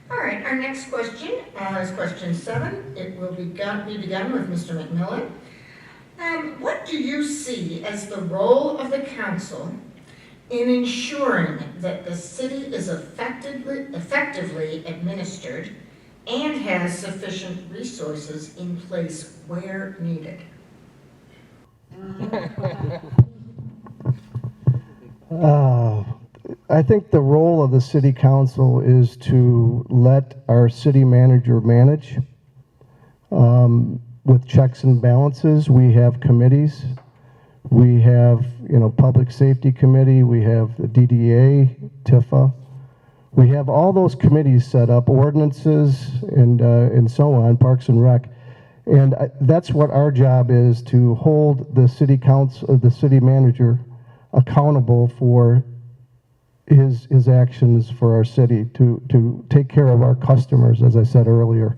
All right, our next question is question 7. It will be begun with Mr. McMillan. What do you see as the role of the council in ensuring that the city is effectively administered and has sufficient resources in place where needed? I think the role of the city council is to let our city manager manage with checks and balances. We have committees. We have, Public Safety Committee. We have the DDA, TIFA. We have all those committees set up, ordinances, and so on, Parks and Rec. And that's what our job is, to hold the city council, the city manager, accountable for his actions for our city, to take care of our customers, as I said earlier.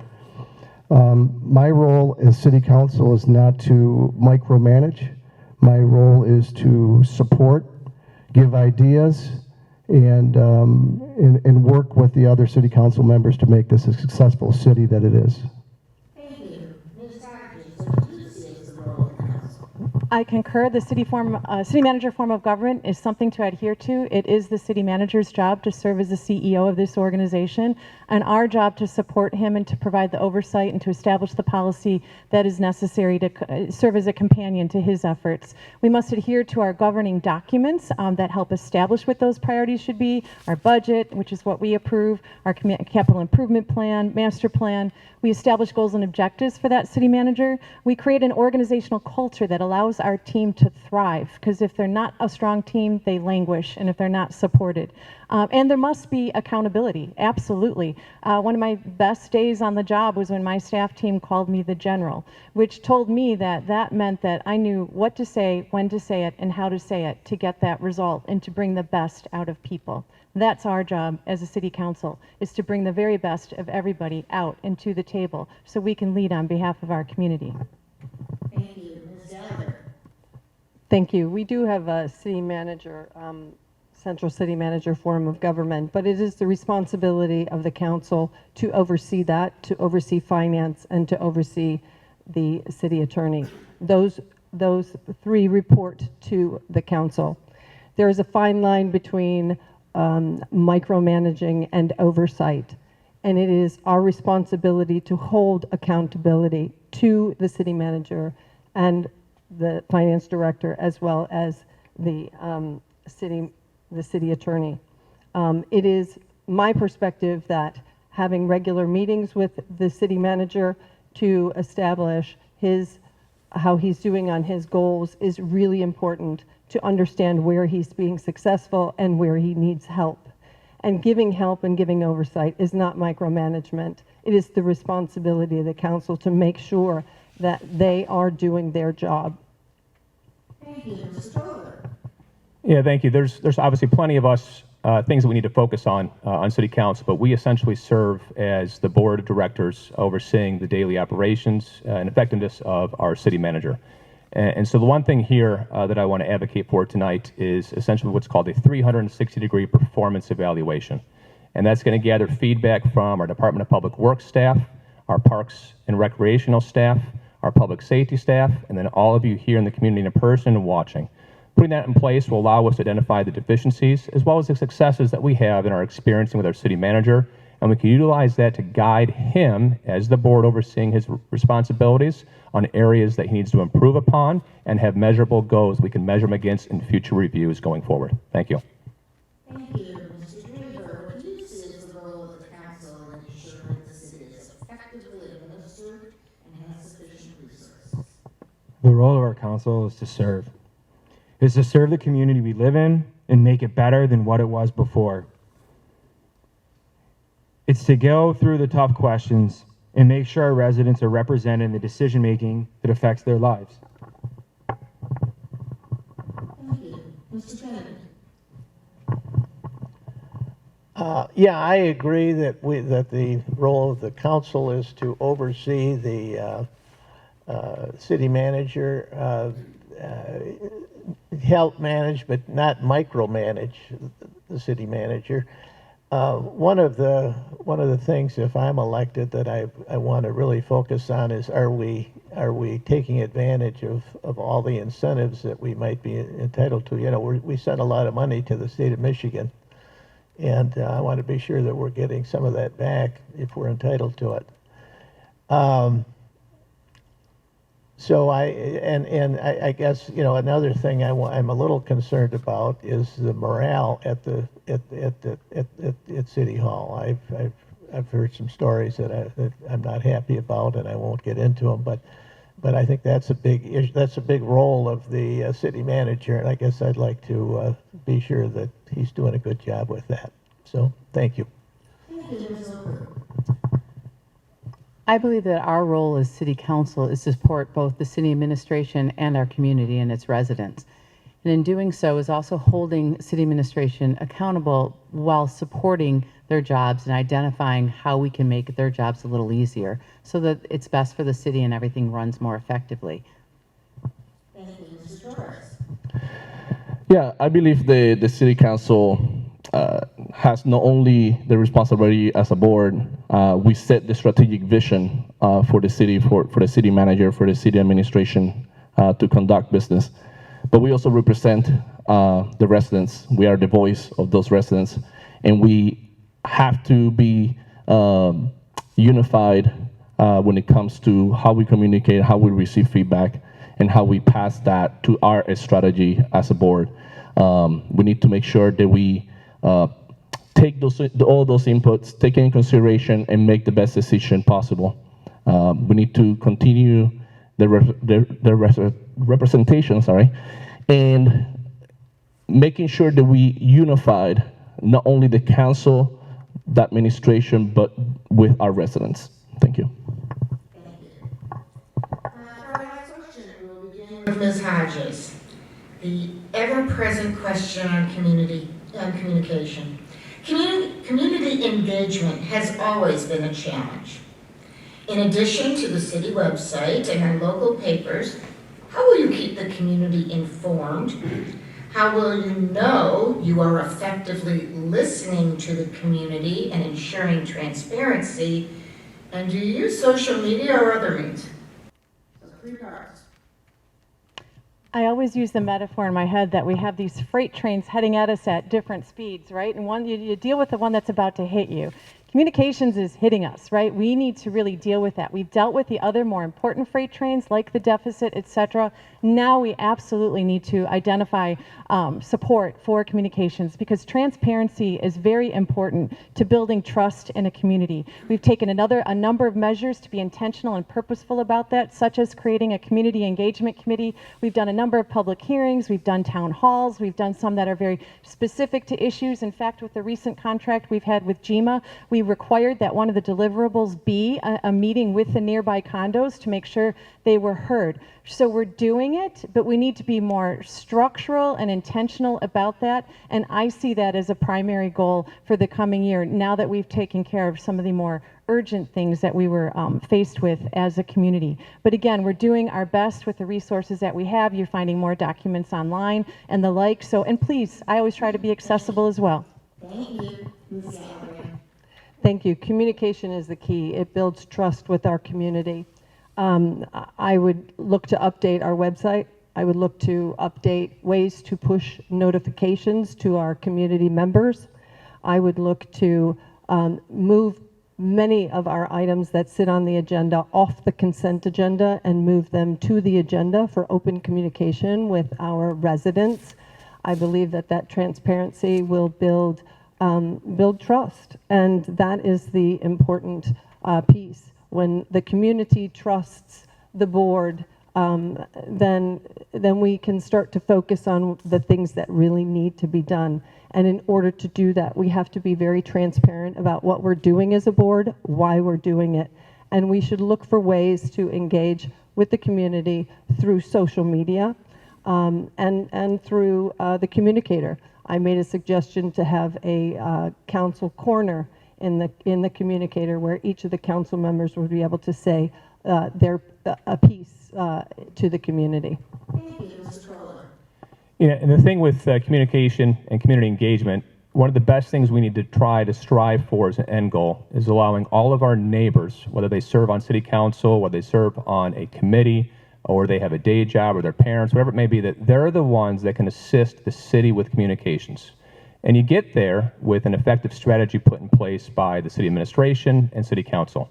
My role as city council is not to micromanage. My role is to support, give ideas, and work with the other city council members to make this a successful city that it is. Thank you. Ms. Hodges, what do you see as the role of the council? I concur. The city manager form of government is something to adhere to. It is the city manager's job to serve as the CEO of this organization, and our job to support him and to provide the oversight and to establish the policy that is necessary to serve as a companion to his efforts. We must adhere to our governing documents that help establish what those priorities should be, our budget, which is what we approve, our capital improvement plan, master plan. We establish goals and objectives for that city manager. We create an organizational culture that allows our team to thrive, because if they're not a strong team, they languish, and if they're not supported. And there must be accountability, absolutely. One of my best days on the job was when my staff team called me the general, which told me that meant that I knew what to say, when to say it, and how to say it to get that result and to bring the best out of people. That's our job as a city council, is to bring the very best of everybody out and to the table so we can lead on behalf of our community. Thank you. Ms. Gallagher. Thank you. We do have a city manager, central city manager form of government, but it is the responsibility of the council to oversee that, to oversee finance, and to oversee the city attorney. Those three report to the council. There is a fine line between micromanaging and oversight, and it is our responsibility to hold accountability to the city manager and the finance director, as well as the city attorney. It is my perspective that having regular meetings with the city manager to establish how he's doing on his goals is really important, to understand where he's being successful and where he needs help. And giving help and giving oversight is not micromanagement. It is the responsibility of the council to make sure that they are doing their job. Thank you. Mr. Torres. Yeah, thank you. There's obviously plenty of us things that we need to focus on City Council, but we essentially serve as the board of directors overseeing the daily operations and effectiveness of our city manager. And so the one thing here that I want to advocate for tonight is essentially what's called a 360-degree performance evaluation. And that's going to gather feedback from our Department of Public Works staff, our Parks and Recreational staff, our public safety staff, and then all of you here in the community in person and watching. Putting that in place will allow us to identify the deficiencies as well as the successes that we have in our experiencing with our city manager, and we can utilize that to guide him as the board overseeing his responsibilities on areas that he needs to improve upon and have measurable goals we can measure him against in future reviews going forward. Thank you. Thank you. Mr. Dreaver, what do you see as the role of the council in ensuring the city is effectively administered and has sufficient resources? The role of our council is to serve. It's to serve the community we live in and make it better than what it was before. It's to go through the tough questions and make sure our residents are represented in the decision-making that affects their lives. Thank you. Mr. Kennedy? Yeah, I agree that the role of the council is to oversee the city manager, help manage, but not micromanage the city manager. One of the things, if I'm elected, that I want to really focus on is are we taking advantage of all the incentives that we might be entitled to? You know, we send a lot of money to the state of Michigan, and I want to be sure that we're getting some of that back if we're entitled to it. So I guess, you know, another thing I'm a little concerned about is the morale at City Hall. I've heard some stories that I'm not happy about, and I won't get into them. But I think that's a big role of the city manager, and I guess I'd like to be sure that he's doing a good job with that. So thank you. I believe that our role as city council is to support both the city administration and our community and its residents. And in doing so is also holding city administration accountable while supporting their jobs and identifying how we can make their jobs a little easier so that it's best for the city and everything runs more effectively. Thank you. Mr. Torres? Yeah, I believe the city council has not only the responsibility as a board, we set the strategic vision for the city, for the city manager, for the city administration to conduct business. But we also represent the residents. We are the voice of those residents, and we have to be unified when it comes to how we communicate, how we receive feedback, and how we pass that to our strategy as a board. We need to make sure that we take all those inputs, take into consideration, and make the best decision possible. We need to continue the representation, and making sure that we unified not only the council, the administration, but with our residents. Thank you. Thank you. For our next question, we'll begin with Ms. Hodges. The ever-present question on communication. Community engagement has always been a challenge. In addition to the city website and our local papers, how will you keep the community informed? How will you know you are effectively listening to the community and ensuring transparency? And do you use social media or other means? So 3 parts. I always use the metaphor in my head that we have these freight trains heading at us at different speeds, right? And one, you deal with the one that's about to hit you. Communications is hitting us, right? We need to really deal with that. We've dealt with the other more important freight trains like the deficit, et cetera. Now we absolutely need to identify support for communications because transparency is very important to building trust in a community. We've taken a number of measures to be intentional and purposeful about that, such as creating a community engagement committee. We've done a number of public hearings, we've done town halls, we've done some that are very specific to issues. In fact, with the recent contract we've had with GMA, we required that one of the deliverables be a meeting with the nearby condos to make sure they were heard. So we're doing it, but we need to be more structural and intentional about that. And I see that as a primary goal for the coming year, now that we've taken care of some of the more urgent things that we were faced with as a community. But again, we're doing our best with the resources that we have. You're finding more documents online and the like. So, and please, I always try to be accessible as well. Thank you. Ms. Gallagher? Thank you. Communication is the key. It builds trust with our community. I would look to update our website. I would look to update ways to push notifications to our community members. I would look to move many of our items that sit on the agenda off the consent agenda and move them to the agenda for open communication with our residents. I believe that transparency will build trust, and that is the important piece. When the community trusts the board, then we can start to focus on the things that really need to be done. And in order to do that, we have to be very transparent about what we're doing as a board, why we're doing it, and we should look for ways to engage with the community through social media and through the communicator. I made a suggestion to have a council corner in the communicator where each of the council members would be able to say a piece to the community. Yeah, and the thing with communication and community engagement, one of the best things we need to try to strive for as an end goal is allowing all of our neighbors, whether they serve on city council, whether they serve on a committee, or they have a day job, or their parents, whatever it may be, that they're the ones that can assist the city with communications. And you get there with an effective strategy put in place by the city administration and city council.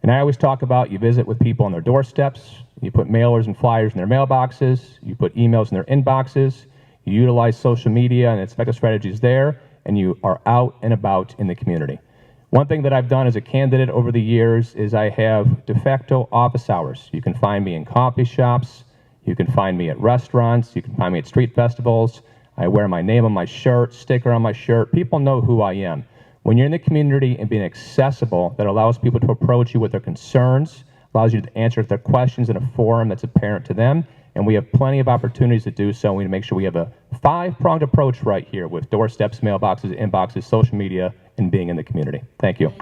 And I always talk about you visit with people on their doorsteps, you put mailers and flyers in their mailboxes, you put emails in their inboxes, you utilize social media and its effective strategies there, and you are out and about in the community. One thing that I've done as a candidate over the years is I have de facto office hours. You can find me in coffee shops, you can find me at restaurants, you can find me at street festivals. I wear my name on my shirt, sticker on my shirt. People know who I am. When you're in the community and being accessible, that allows people to approach you with their concerns, allows you to answer their questions in a forum that's apparent to them, and we have plenty of opportunities to do so. We need to make sure we have a 5-pronged approach right here with doorsteps, mailboxes, inboxes, social media, and being in the community. Thank you.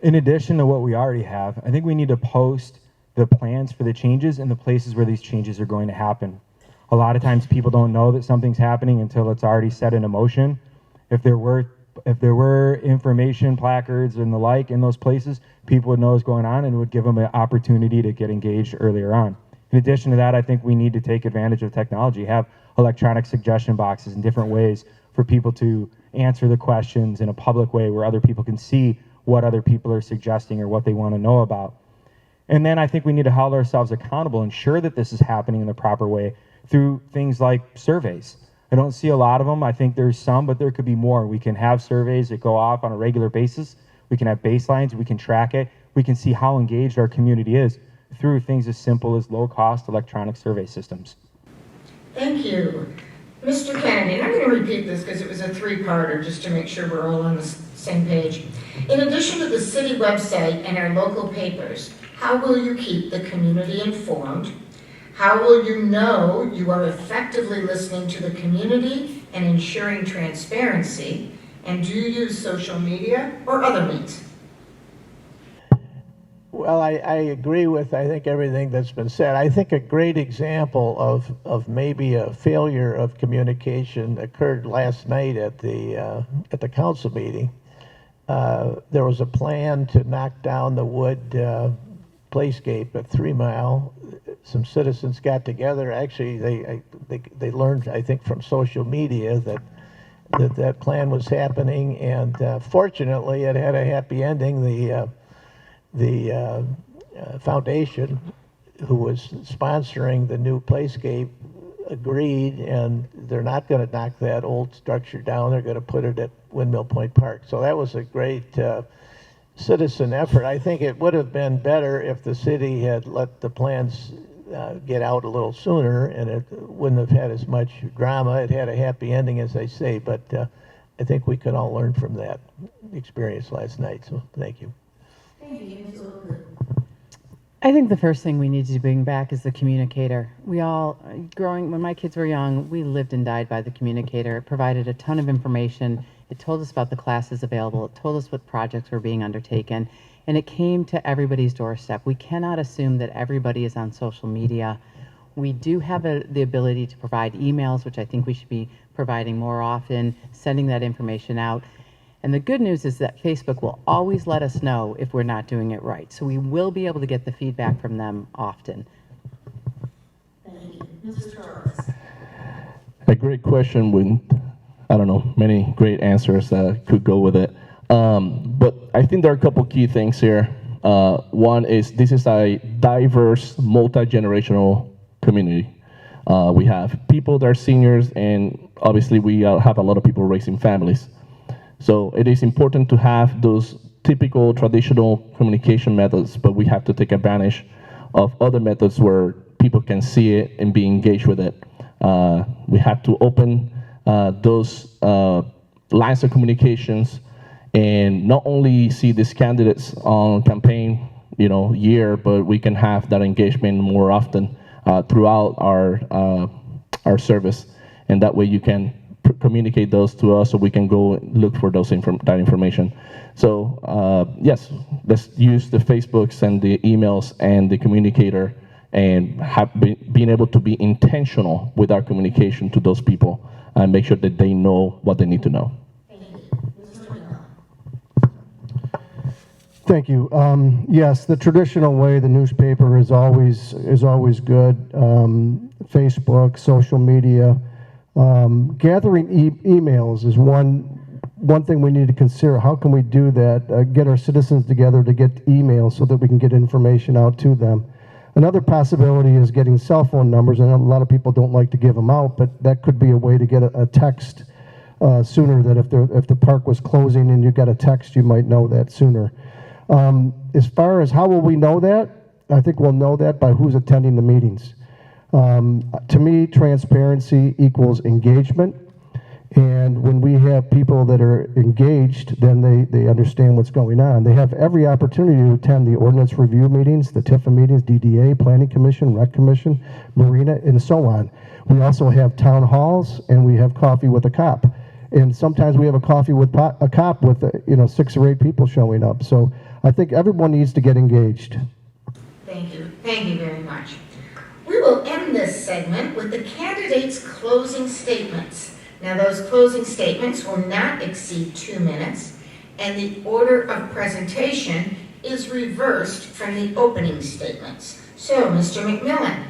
In addition to what we already have, I think we need to post the plans for the changes and the places where these changes are going to happen. A lot of times people don't know that something's happening until it's already set in motion. If there were information placards and the like in those places, people would know what's going on and it would give them an opportunity to get engaged earlier on. In addition to that, I think we need to take advantage of technology, have electronic suggestion boxes in different ways for people to answer the questions in a public way where other people can see what other people are suggesting or what they want to know about. And then I think we need to hold ourselves accountable, ensure that this is happening in the proper way through things like surveys. I don't see a lot of them. I think there's some, but there could be more. We can have surveys that go off on a regular basis. We can have baselines. We can track it. We can see how engaged our community is through things as simple as low-cost electronic survey systems. Thank you. Mr. Kennedy, and I'm going to repeat this because it was a 3-parter just to make sure we're all on the same page. In addition to the city website and our local papers, how will you keep the community informed? How will you know you are effectively listening to the community and ensuring transparency? And do you use social media or other means? Well, I agree with, I think, everything that's been said. I think a great example of maybe a failure of communication occurred last night at the council meeting. There was a plan to knock down the wood playscape at 3 Mile. Some citizens got together. Actually, they learned, I think, from social media that plan was happening, and fortunately, it had a happy ending. The foundation, who was sponsoring the new playscape, agreed, and they're not going to knock that old structure down. They're going to put it at Windmill Point Park. So that was a great citizen effort. I think it would have been better if the city had let the plans get out a little sooner, and it wouldn't have had as much drama. It had a happy ending, as I say, but I think we could all learn from that experience last night, so thank you. I think the first thing we need to bring back is the communicator. We all, when my kids were young, we lived and died by the communicator. It provided a ton of information. It told us about the classes available. It told us what projects were being undertaken. And it came to everybody's doorstep. We cannot assume that everybody is on social media. We do have the ability to provide emails, which I think we should be providing more often, sending that information out. And the good news is that Facebook will always let us know if we're not doing it right. So we will be able to get the feedback from them often. Thank you. Mr. Torres. A great question with, I don't know, many great answers that could go with it. But I think there are a couple key things here. One is this is a diverse, multi-generational community. We have people that are seniors, and obviously we have a lot of people raising families. So it is important to have those typical traditional communication methods, but we have to take advantage of other methods where people can see it and be engaged with it. We have to open those lines of communications and not only see these candidates on campaign, year, but we can have that engagement more often throughout our service, and that way you can communicate those to us so we can go look for that information. So yes, let's use the Facebooks and the emails and the communicator, and being able to be intentional with our communication to those people and make sure that they know what they need to know. Thank you. Yes, the traditional way, the newspaper is always good. Facebook, social media, gathering emails is one thing we need to consider. How can we do that? Get our citizens together to get emails so that we can get information out to them. Another possibility is getting cell phone numbers. I know a lot of people don't like to give them out, but that could be a way to get a text sooner. That if the park was closing and you got a text, you might know that sooner. As far as how will we know that, I think we'll know that by who's attending the meetings. To me, transparency equals engagement. And when we have people that are engaged, then they understand what's going on. They have every opportunity to attend the ordinance review meetings, the TIFA meetings, DDA, Planning Commission, Rec Commission, Marina, and so on. We also have town halls, and we have coffee with a cop. And sometimes we have a coffee with a cop with 6 or 8 people showing up. So I think everyone needs to get engaged. Thank you. Thank you very much. We will end this segment with the candidates' closing statements. Now, those closing statements will not exceed 2 minutes, and the order of presentation is reversed from the opening statements. So, Mr. McMillan,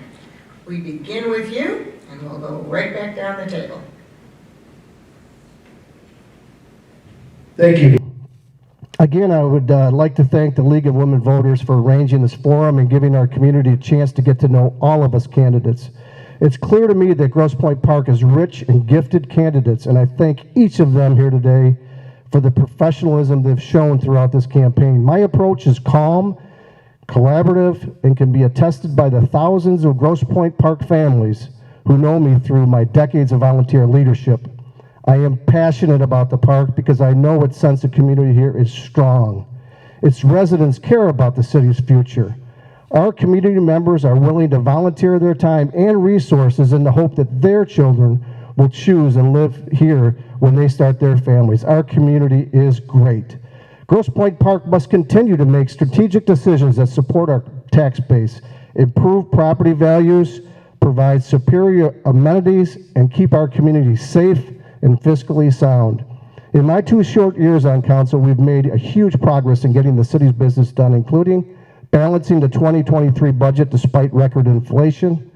we begin with you, and we'll go right back down the table. Thank you. Again, I would like to thank the League of Women Voters for arranging this forum and giving our community a chance to get to know all of us candidates. It's clear to me that Grosse Pointe Park is rich and gifted candidates, and I thank each of them here today for the professionalism they've shown throughout this campaign. My approach is calm, collaborative, and can be attested by the thousands of Grosse Pointe Park families who know me through my decades of volunteer leadership. I am passionate about the park because I know its sense of community here is strong. Its residents care about the city's future. Our community members are willing to volunteer their time and resources in the hope that their children will choose and live here when they start their families. Our community is great. Grosse Pointe Park must continue to make strategic decisions that support our tax base, improve property values, provide superior amenities, and keep our community safe and fiscally sound. In my 2 short years on council, we've made a huge progress in getting the city's business done, including balancing the 2023 budget despite record inflation,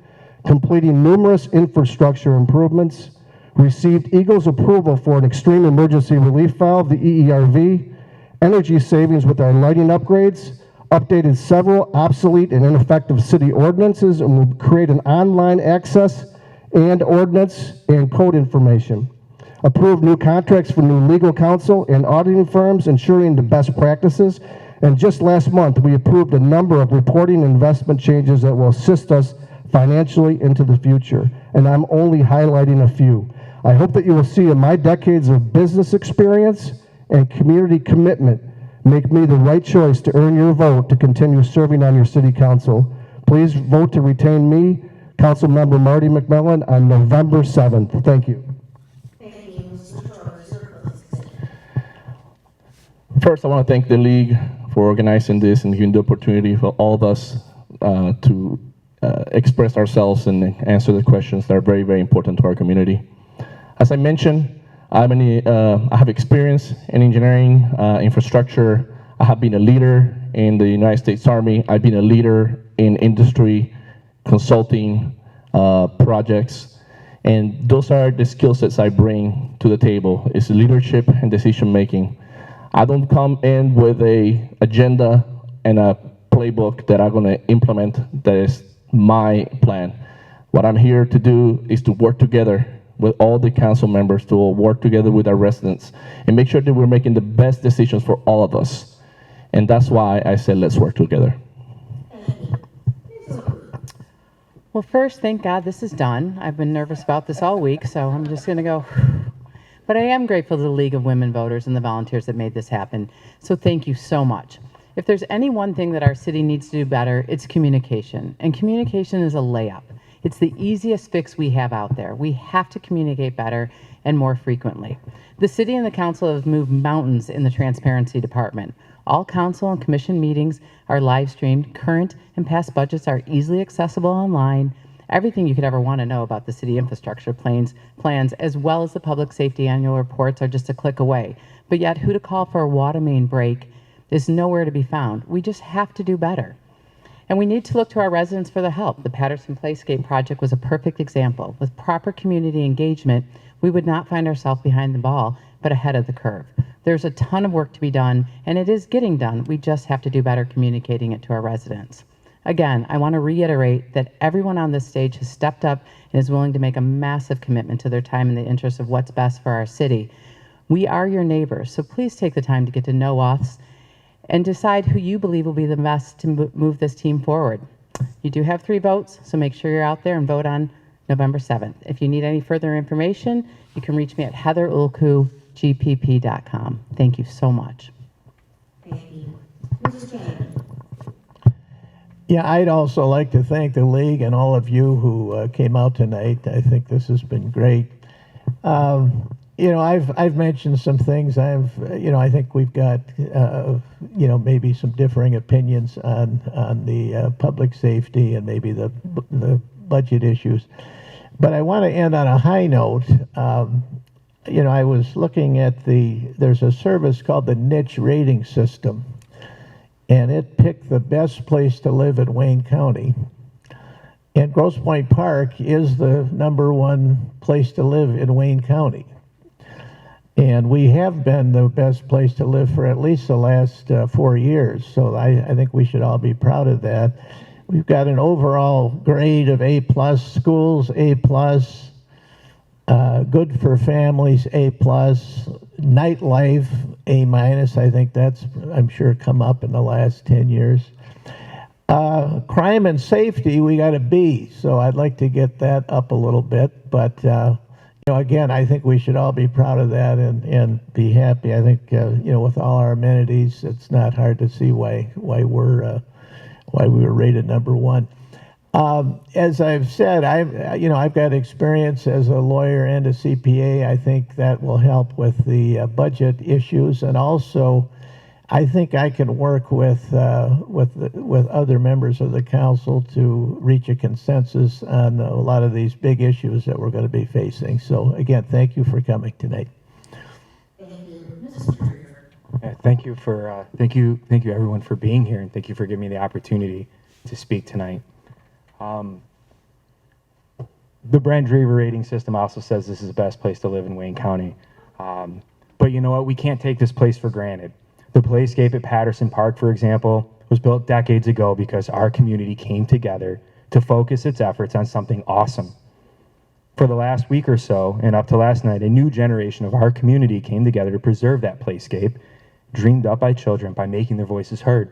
completing numerous infrastructure improvements, received Eagle's approval for an extreme emergency relief valve, the EERV, energy savings with our lighting upgrades, updated several obsolete and ineffective city ordinances, and will create an online access and ordinance and code information. Approved new contracts for new legal counsel and auditing firms, ensuring the best practices. And just last month, we approved a number of reporting and investment changes that will assist us financially into the future. And I'm only highlighting a few. I hope that you will see in my decades of business experience and community commitment make me the right choice to earn your vote to continue serving on your city council. Please vote to retain me, Council Member Marty McMillan, on November 7th. Thank you. First, I want to thank the League for organizing this and giving the opportunity for all of us to express ourselves and answer the questions that are very, very important to our community. As I mentioned, I have experience in engineering, infrastructure. I have been a leader in the United States Army. I've been a leader in industry, consulting, projects. And those are the skill sets I bring to the table, is leadership and decision making. I don't come in with a agenda and a playbook that I'm going to implement that is my plan. What I'm here to do is to work together with all the council members, to work together with our residents and make sure that we're making the best decisions for all of us. And that's why I said let's work together. Well, first, thank God this is done. I've been nervous about this all week, so I'm just going to go. but I am grateful to the League of Women Voters and the volunteers that made this happen. So thank you so much. If there's any one thing that our city needs to do better, it's communication. And communication is a layup. It's the easiest fix we have out there. We have to communicate better and more frequently. The city and the council have moved mountains in the transparency department. All council and commission meetings are live streamed. Current and past budgets are easily accessible online. Everything you could ever want to know about the city infrastructure plans, as well as the public safety annual reports, are just a click away. But yet, who to call for a water main break is nowhere to be found. We just have to do better. And we need to look to our residents for the help. The Patterson Playscape project was a perfect example. With proper community engagement, we would not find ourselves behind the ball, but ahead of the curve. There's a ton of work to be done, and it is getting done. We just have to do better communicating it to our residents. Again, I want to reiterate that everyone on this stage has stepped up and is willing to make a massive commitment to their time in the interest of what's best for our city. We are your neighbors, so please take the time to get to know us and decide who you believe will be the best to move this team forward. You do have 3 votes, so make sure you're out there and vote on November 7th. If you need any further information, you can reach me at heatherulku@gpp.com. Thank you so much. Thank you. Mrs. Kennedy. Yeah, I'd also like to thank the league and all of you who came out tonight. I think this has been great. You know, I've mentioned some things. I think we've got maybe some differing opinions on the public safety and maybe the budget issues. But I want to end on a high note. I was looking at there's a service called the Niche Rating System, and it picked the best place to live in Wayne County. And Grosse Pointe Park is the #1 place to live in Wayne County. And we have been the best place to live for at least the last 4 years. So I think we should all be proud of that. We've got an overall grade of A+, schools A+, good for families A+, nightlife A-. I think that's, I'm sure, come up in the last 10 years. Crime and safety, we got a B, so I'd like to get that up a little bit. But again, I think we should all be proud of that and be happy. I think with all our amenities, it's not hard to see why we were rated #1. As I've said, I've got experience as a lawyer and a CPA. I think that will help with the budget issues, and also I think I can work with other members of the council to reach a consensus on a lot of these big issues that we're going to be facing. So again, thank you for coming tonight. Thank you. Mrs. Dreaver. Thank you everyone for being here, and thank you for giving me the opportunity to speak tonight. The Brent Dreaver rating system also says this is the best place to live in Wayne County. But you know what? We can't take this place for granted. The Playscape at Patterson Park, for example, was built decades ago because our community came together to focus its efforts on something awesome. For the last week or so, and up to last night, a new generation of our community came together to preserve that Playscape, dreamed up by children by making their voices heard.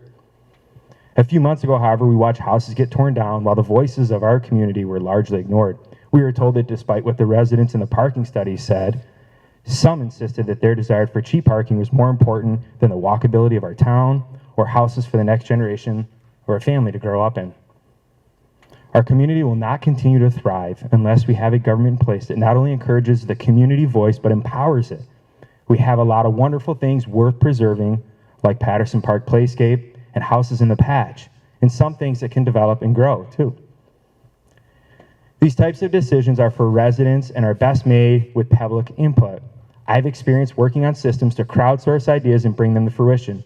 A few months ago, however, we watched houses get torn down while the voices of our community were largely ignored. We were told that despite what the residents in the parking studies said, some insisted that their desire for cheap parking was more important than the walkability of our town or houses for the next generation or a family to grow up in. Our community will not continue to thrive unless we have a government in place that not only encourages the community voice but empowers it. We have a lot of wonderful things worth preserving, like Patterson Park Playscape and houses in the patch, and some things that can develop and grow too. These types of decisions are for residents and are best made with public input. I've experienced working on systems to crowdsource ideas and bring them to fruition.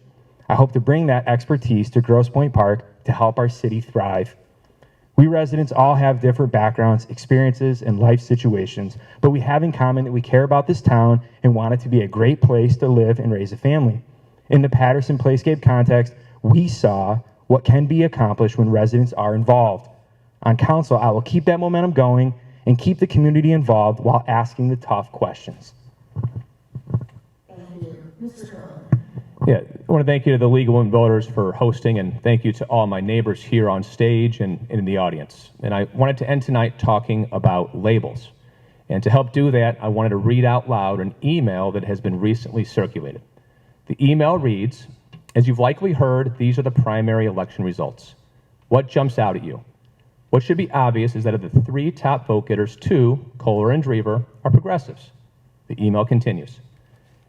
I hope to bring that expertise to Grosse Pointe Park to help our city thrive. We residents all have different backgrounds, experiences, and life situations, but we have in common that we care about this town and want it to be a great place to live and raise a family. In the Patterson Playscape context, we saw what can be accomplished when residents are involved. On council, I will keep that momentum going and keep the community involved while asking the tough questions. Thank you. Mr. Kolar. Yeah, I want to thank you to the League of Women Voters for hosting, and thank you to all my neighbors here on stage and in the audience. And I wanted to end tonight talking about labels. And to help do that, I wanted to read out loud an email that has been recently circulated. The email reads, as you've likely heard, these are the primary election results. What jumps out at you? What should be obvious is that of the 3 top vote getters, 2, Kolar and Dreaver, are progressives. The email continues.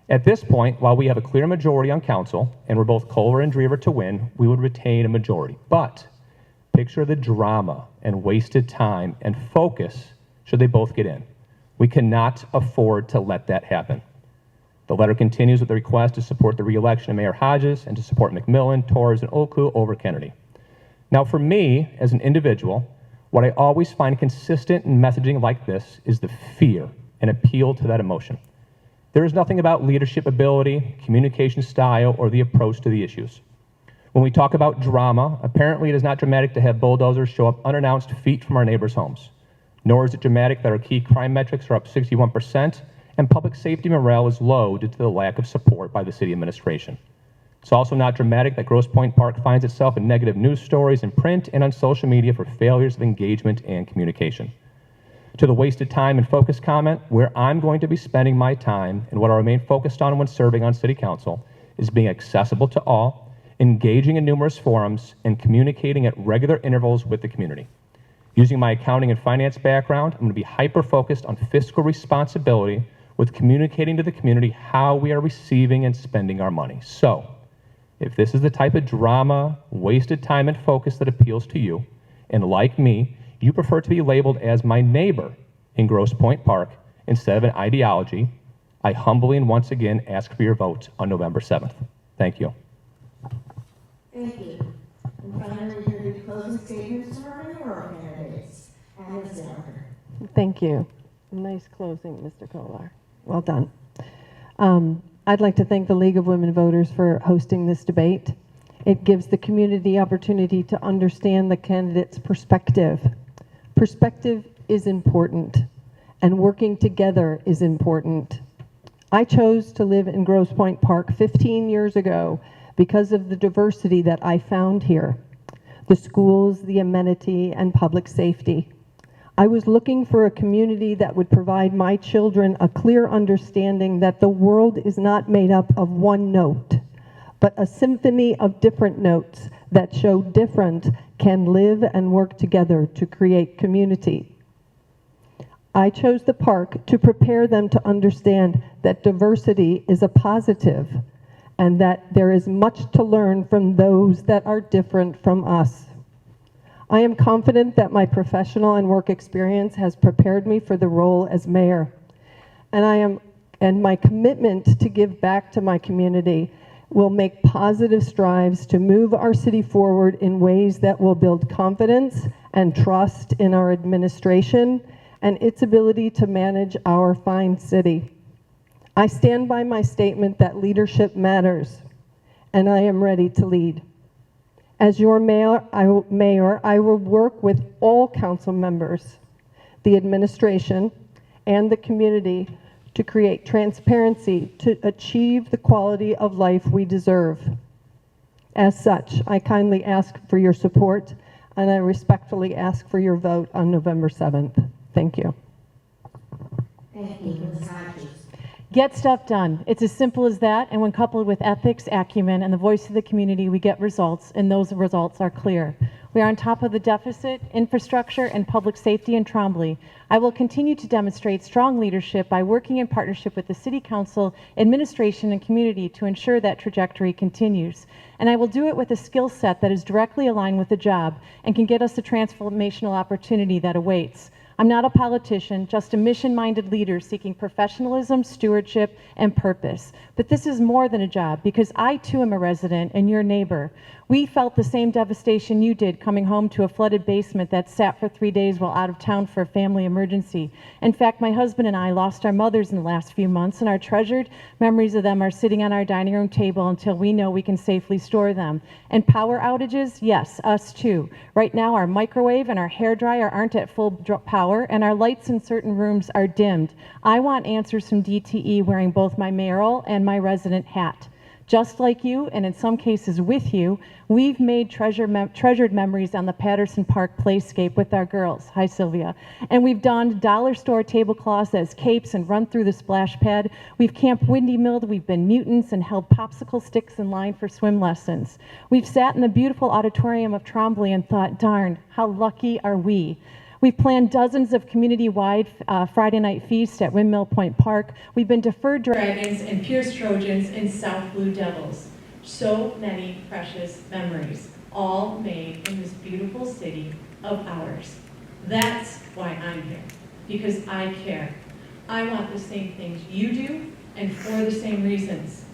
At this point, while we have a clear majority on council, and we're both Kolar and Dreaver to win, we would retain a majority. But picture the drama and wasted time and focus should they both get in. We cannot afford to let that happen. The letter continues with the request to support the re-election of Mayor Hodges and to support McMillan, Torres, and Ulku over Kennedy. Now, for me, as an individual, what I always find consistent in messaging like this is the fear and appeal to that emotion. There is nothing about leadership ability, communication style, or the approach to the issues. When we talk about drama, apparently it is not dramatic to have bulldozers show up unannounced feet from our neighbors' homes. Nor is it dramatic that our key crime metrics are up 61% and public safety morale is low due to the lack of support by the city administration. It's also not dramatic that Grosse Pointe Park finds itself in negative news stories in print and on social media for failures of engagement and communication. To the wasted time and focus comment, where I'm going to be spending my time and what I remain focused on when serving on city council is being accessible to all, engaging in numerous forums, and communicating at regular intervals with the community. Using my accounting and finance background, I'm going to be hyper-focused on fiscal responsibility with communicating to the community how we are receiving and spending our money. So, if this is the type of drama, wasted time, and focus that appeals to you, and like me, you prefer to be labeled as my neighbor in Grosse Pointe Park instead of an ideology, I humbly and once again ask for your vote on November 7th. Thank you. Thank you. And finally, we hear the closing statements from our mayoral candidates. And Ms. Gallagher. Thank you. Nice closing, Mr. Kolar. Well done. I'd like to thank the League of Women Voters for hosting this debate. It gives the community opportunity to understand the candidate's perspective. Perspective is important, and working together is important. I chose to live in Grosse Pointe Park 15 years ago because of the diversity that I found here, the schools, the amenity, and public safety. I was looking for a community that would provide my children a clear understanding that the world is not made up of one note, but a symphony of different notes that show different can live and work together to create community. I chose the park to prepare them to understand that diversity is a positive and that there is much to learn from those that are different from us. I am confident that my professional and work experience has prepared me for the role as mayor, and my commitment to give back to my community will make positive strides to move our city forward in ways that will build confidence and trust in our administration and its ability to manage our fine city. I stand by my statement that leadership matters, and I am ready to lead. As your mayor, I will work with all council members, the administration, and the community to create transparency to achieve the quality of life we deserve. As such, I kindly ask for your support, and I respectfully ask for your vote on November 7th. Thank you. Thank you, Ms. Hodges. Get stuff done. It's as simple as that, and when coupled with ethics, acumen, and the voice of the community, we get results, and those results are clear. We are on top of the deficit, infrastructure, and public safety in Trombley. I will continue to demonstrate strong leadership by working in partnership with the City Council, administration, and community to ensure that trajectory continues. And I will do it with a skill set that is directly aligned with the job and can get us the transformational opportunity that awaits. I'm not a politician, just a mission-minded leader seeking professionalism, stewardship, and purpose. But this is more than a job because I too am a resident and your neighbor. We felt the same devastation you did coming home to a flooded basement that sat for 3 days while out of town for a family emergency. In fact, my husband and I lost our mothers in the last few months, and our treasured memories of them are sitting on our dining room table until we know we can safely store them. And power outages? Yes, us too. Right now, our microwave and our hairdryer aren't at full power, and our lights in certain rooms are dimmed. I want answers from DTE wearing both my mayoral and my resident hat. Just like you, and in some cases with you, we've made treasured memories on the Patterson Park playscape with our girls. Hi, Sylvia. And we've donned dollar store tablecloths as capes and run through the splash pad. We've camped windy milled, we've been mutants and held popsicle sticks in line for swim lessons. We've sat in the beautiful auditorium of Trombley and thought, darn, how lucky are we? We've planned dozens of community-wide Friday night feasts at Windmill Point Park. We've been to Fur Dragons and Pierce Trojans and South Blue Devils. So many precious memories, all made in this beautiful city of ours. That's why I'm here, because I care. I want the same things you do, and for the same reasons.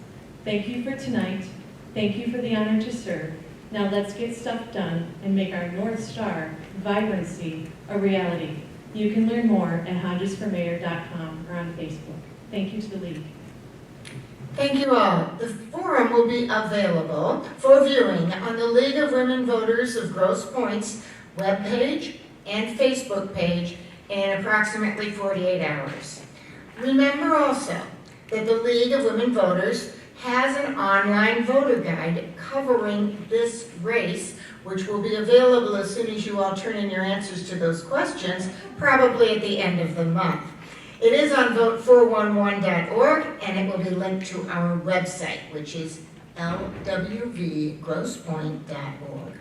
Thank you for tonight. Thank you for the honor to serve. Now let's get stuff done and make our North Star vibrancy a reality. You can learn more at hodgesformayor.com or on Facebook. Thank you to the League. Thank you all. The forum will be available for viewing on the League of Women Voters of Grosse Pointe's webpage and Facebook page in approximately 48 hours. Remember also that the League of Women Voters has an online voter guide covering this race, which will be available as soon as you all turn in your answers to those questions, probably at the end of the month. It is on vote411.org, and it will be linked to our website, which is lwvgrossepointe.org.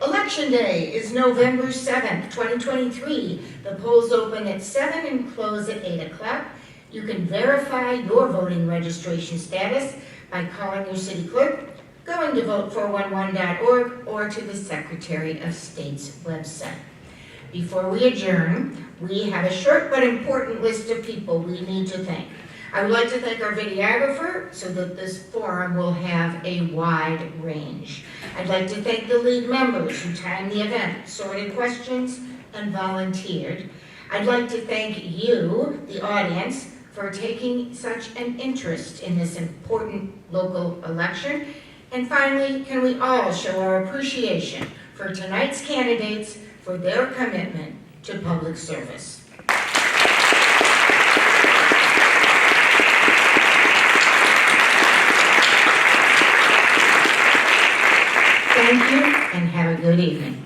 Election Day is November 7th, 2023. The polls open at 7 and close at 8 o'clock. You can verify your voting registration status by calling your city clerk, going to vote411.org, or to the Secretary of State's website. Before we adjourn, we have a short but important list of people we need to thank. I would like to thank our videographer so that this forum will have a wide range. I'd like to thank the League members who timed the event, sorted questions, and volunteered. I'd like to thank you, the audience, for taking such an interest in this important local election. And finally, can we all show our appreciation for tonight's candidates for their commitment to public service. Thank you, and have a good evening.